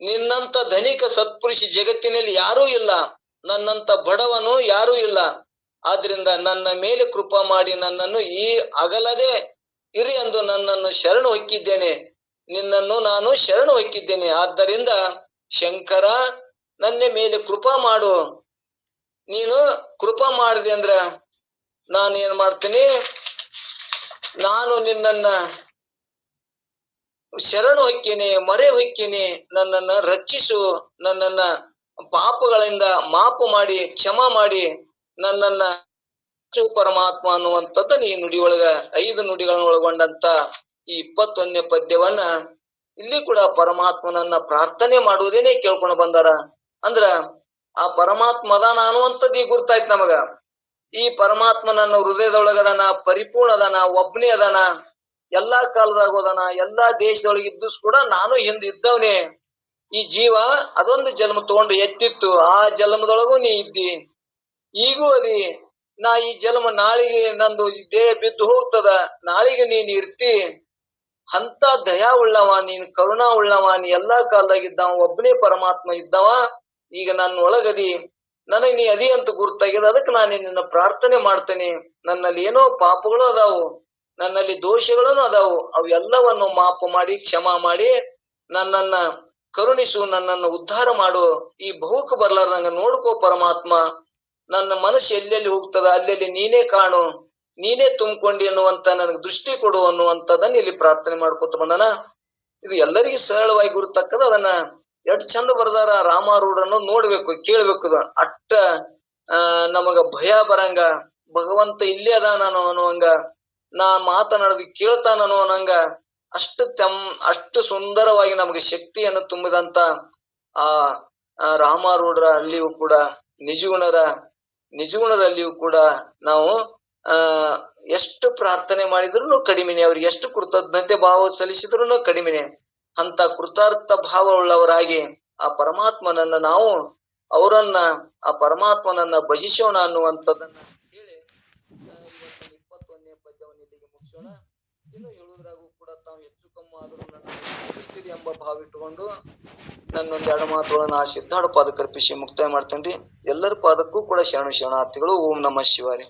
ನಿನ್ನಂತ ಧನಿಕ ಸತ್ಪುರುಷ ಜಗತ್ತಿನಲ್ಲಿ ಯಾರೂ ಇಲ್ಲ, ನನ್ನಂತ ಬಡವನು ಯಾರೂ ಇಲ್ಲ. ಆದ್ರಿಂದ ನನ್ನ ಮೇಲೆ ಕೃಪಾ ಮಾಡಿ ನನ್ನನ್ನು ಈ ಅಗಲದೆ ಇರಿ ಎಂದು ನನ್ನನ್ನು ಶರಣು ಹೊಕ್ಕಿದ್ದೇನೆ, ನಿನ್ನನ್ನು ನಾನು ಶರಣು ಹೊಕ್ಕಿದ್ದೇನೆ. ಆದ್ದರಿಂದ ಶಂಕರ ನನ್ನ ಮೇಲೆ ಕೃಪಾ ಮಾಡು. ನೀನು ಕೃಪಾ ಮಾಡಿದೆ ಅಂದ್ರ ನಾನು ಏನ್ ಮಾಡ್ತೀನಿ, ನಾನು ನಿನ್ನನ್ನ ಶರಣು ಹೊಕ್ಕಿನಿ, ಮೊರೆ ಹೊಕ್ಕಿನಿ, ನನ್ನನ್ನ ರಕ್ಷಿಸು, ನನ್ನನ್ನ ಪಾಪಗಳಿಂದ ಮಾಪು ಮಾಡಿ ಕ್ಷಮಾ ಮಾಡಿ ನನ್ನನ್ನ ಪರಮಾತ್ಮ ಅನ್ನುವಂಥದ್ದು ಈ ನುಡಿಯೊಳಗ 5 ನುಡಿಗಳನ್ನ ಒಳಗೊಂಡಂತ ಈ 21ನೇ ಪದ್ಯವನ್ನ ಇಲ್ಲಿ ಕೂಡ ಪರಮಾತ್ಮನನ್ನ ಪ್ರಾರ್ಥನೆ ಮಾಡುವುದೇನೆ ಕೇಳ್ಕೊಂಡು ಬಂದಾರ. ಅಂದ್ರ ಆ ಪರಮಾತ್ಮ ಅದಾನ ಅನ್ನುವಂಥದ್ದು ಈಗ ಗುರ್ತಾಯ್ತು ನಮಗ. ಈ ಪರಮಾತ್ಮ ನನ್ನ ಹೃದಯದೊಳಗದಾನ, ಪರಿಪೂರ್ಣ ಅದಾನ, ಒಬ್ನೇ ಅದಾನ, ಎಲ್ಲಾ ಕಾಲದಾಗ ಹೋದಾನ, ಎಲ್ಲಾ ದೇಶದೊಳಗಿದ್ದು ಕೂಡ ನಾನು ಹಿಂದಿದ್ದವನೇ. ಈ ಜೀವ ಅದೊಂದು ಜನ್ಮ ತಗೊಂಡು ಎತ್ತಿತ್ತು, ಆ ಜನ್ಮದೊಳಗೂ ನೀ ಇದ್ದಿ, ಈಗೂ ಅದಿ. ನಾ ಈ ಜನ್ಮ ನಾಳಿಗೆ ನಂದು ದೇಹ ಬಿದ್ದು ಹೋಗ್ತದ, ನಾಳಿಗೆ ನೀನ್ ಇರ್ತಿ. ಅಂತ ದಯಾ ಉಳ್ಳವ ನೀನ್, ಕರುಣಾ ಉಳ್ಳವ ನೀ, ಎಲ್ಲಾ ಕಾಲದಾಗಿದ್ದವ, ಒಬ್ಬನೇ ಪರಮಾತ್ಮ ಇದ್ದವ. ಈಗ ನನ್ನ ಒಳಗದಿ, ನನಗ್ ನೀ ಅದಿ ಅಂತ ಗುರ್ತಾಗಿದೆ. ಅದಕ್ಕೆ ನಾನು ನಿನ್ನ ಪ್ರಾರ್ಥನೆ ಮಾಡ್ತೇನೆ. ನನ್ನಲ್ಲಿ ಏನೋ ಪಾಪಗಳು ಅದಾವು, ನನ್ನಲ್ಲಿ ದೋಷಗಳನ್ನು ಅದಾವು, ಅವೆಲ್ಲವನ್ನು ಮಾಪು ಮಾಡಿ ಕ್ಷಮಾ ಮಾಡಿ ನನ್ನನ್ನ ಕರುಣಿಸು, ನನ್ನನ್ನು ಉದ್ಧಾರ ಮಾಡು. ಈ ಬಹುಕ್ ಬರ್ಲಾರ್ದಂಗ ನೋಡ್ಕೋ ಪರಮಾತ್ಮ. ನನ್ನ ಮನಸ್ಸು ಎಲ್ಲೆಲ್ಲಿ ಹೋಗ್ತದ ಅಲ್ಲೆಲ್ಲಿ ನೀನೇ ಕಾಣು, ನೀನೇ ತುಂಬಿಕೊಂಡಿ ಅನ್ನುವಂತ ನನಗೆ ದೃಷ್ಟಿ ಕೊಡು ಅನ್ನುವಂಥದ್ದನ್ನ ಇಲ್ಲಿ ಪ್ರಾರ್ಥನೆ ಮಾಡ್ಕೊತ ಬಂದನ. ಇದು ಎಲ್ಲರಿಗೂ ಸರಳವಾಗಿ ಗುರುತಕ್ಕದ. ಅದನ್ನ ಎಷ್ಟ್ ಚಂದ ಬರ್ದಾರ ರಾಮಾರೂಢರನ್ನು ನೋಡ್ಬೇಕು, ಕೇಳ್ಬೇಕು. ಅಟ್ಟ ನಮಗ ಭಯ ಬರಂಗ, ಭಗವಂತ ಇಲ್ಲೇ ಅದಾನೋ ಅನ್ನುವಂಗ, ನಾ ಮಾತನಾಡೋದು ಕೇಳ್ತಾನೋ ಅನ್ನಂಗ, ಅಷ್ಟು ಸುಂದರವಾಗಿ ನಮಗೆ ಶಕ್ತಿಯನ್ನು ತುಂಬಿದಂತ ಆ ರಾಮಾರೂಢರ ಅಲ್ಲಿಯೂ ಕೂಡ ನಿಜಗುಣರಲ್ಲಿಯೂ ಕೂಡ ನಾವು ಎಷ್ಟು ಪ್ರಾರ್ಥನೆ ಮಾಡಿದ್ರು ಕಡಿಮೆನೆ, ಅವ್ರಿಗೆ ಎಷ್ಟು ಕೃತಜ್ಞತೆ ಭಾವ ಸಲ್ಲಿಸಿದ್ರು ಕಡಿಮೆನೆ. ಅಂತ ಕೃತಾರ್ಥ ಭಾವ ಉಳ್ಳವರಾಗಿ ಆ ಪರಮಾತ್ಮನನ್ನ ನಾವು ಆ ಪರಮಾತ್ಮನನ್ನ ಭಜಿಸೋಣ ಅನ್ನುವಂಥದ್ದನ್ನ ಹೇಳಿ ಇವತ್ತಿನ 21ನೇ ಪದ್ಯವನ್ನು ಇಲ್ಲಿಗೆ ಮುಗಿಸೋಣ. ಇನ್ನು ಹೇಳುವುದ್ರಾಗೂ ಕೂಡ ತಾವು ಹೆಚ್ಚು ಕಮ್ಮಿ ಆದರೂ ನನ್ನ ಸ್ಥಿತಿ ಎಂಬ ಭಾವ ಇಟ್ಟುಕೊಂಡು ನನ್ನೊಂದು ಎರಡು ಮಾತುಗಳನ್ನು ಆ ಸಿದ್ಧಾರ್ಥ ಪಾದಕ್ಕೆ ಅರ್ಪಿಸಿ ಮುಕ್ತಾಯ ಮಾಡ್ತೇನ್ರಿ. ಎಲ್ಲರ ಪಾದಕ್ಕೂ ಕೂಡ ಶರಣಾರ್ಥಿಗಳು. ಓಂ ನಮಃ ಶಿವಾಯ.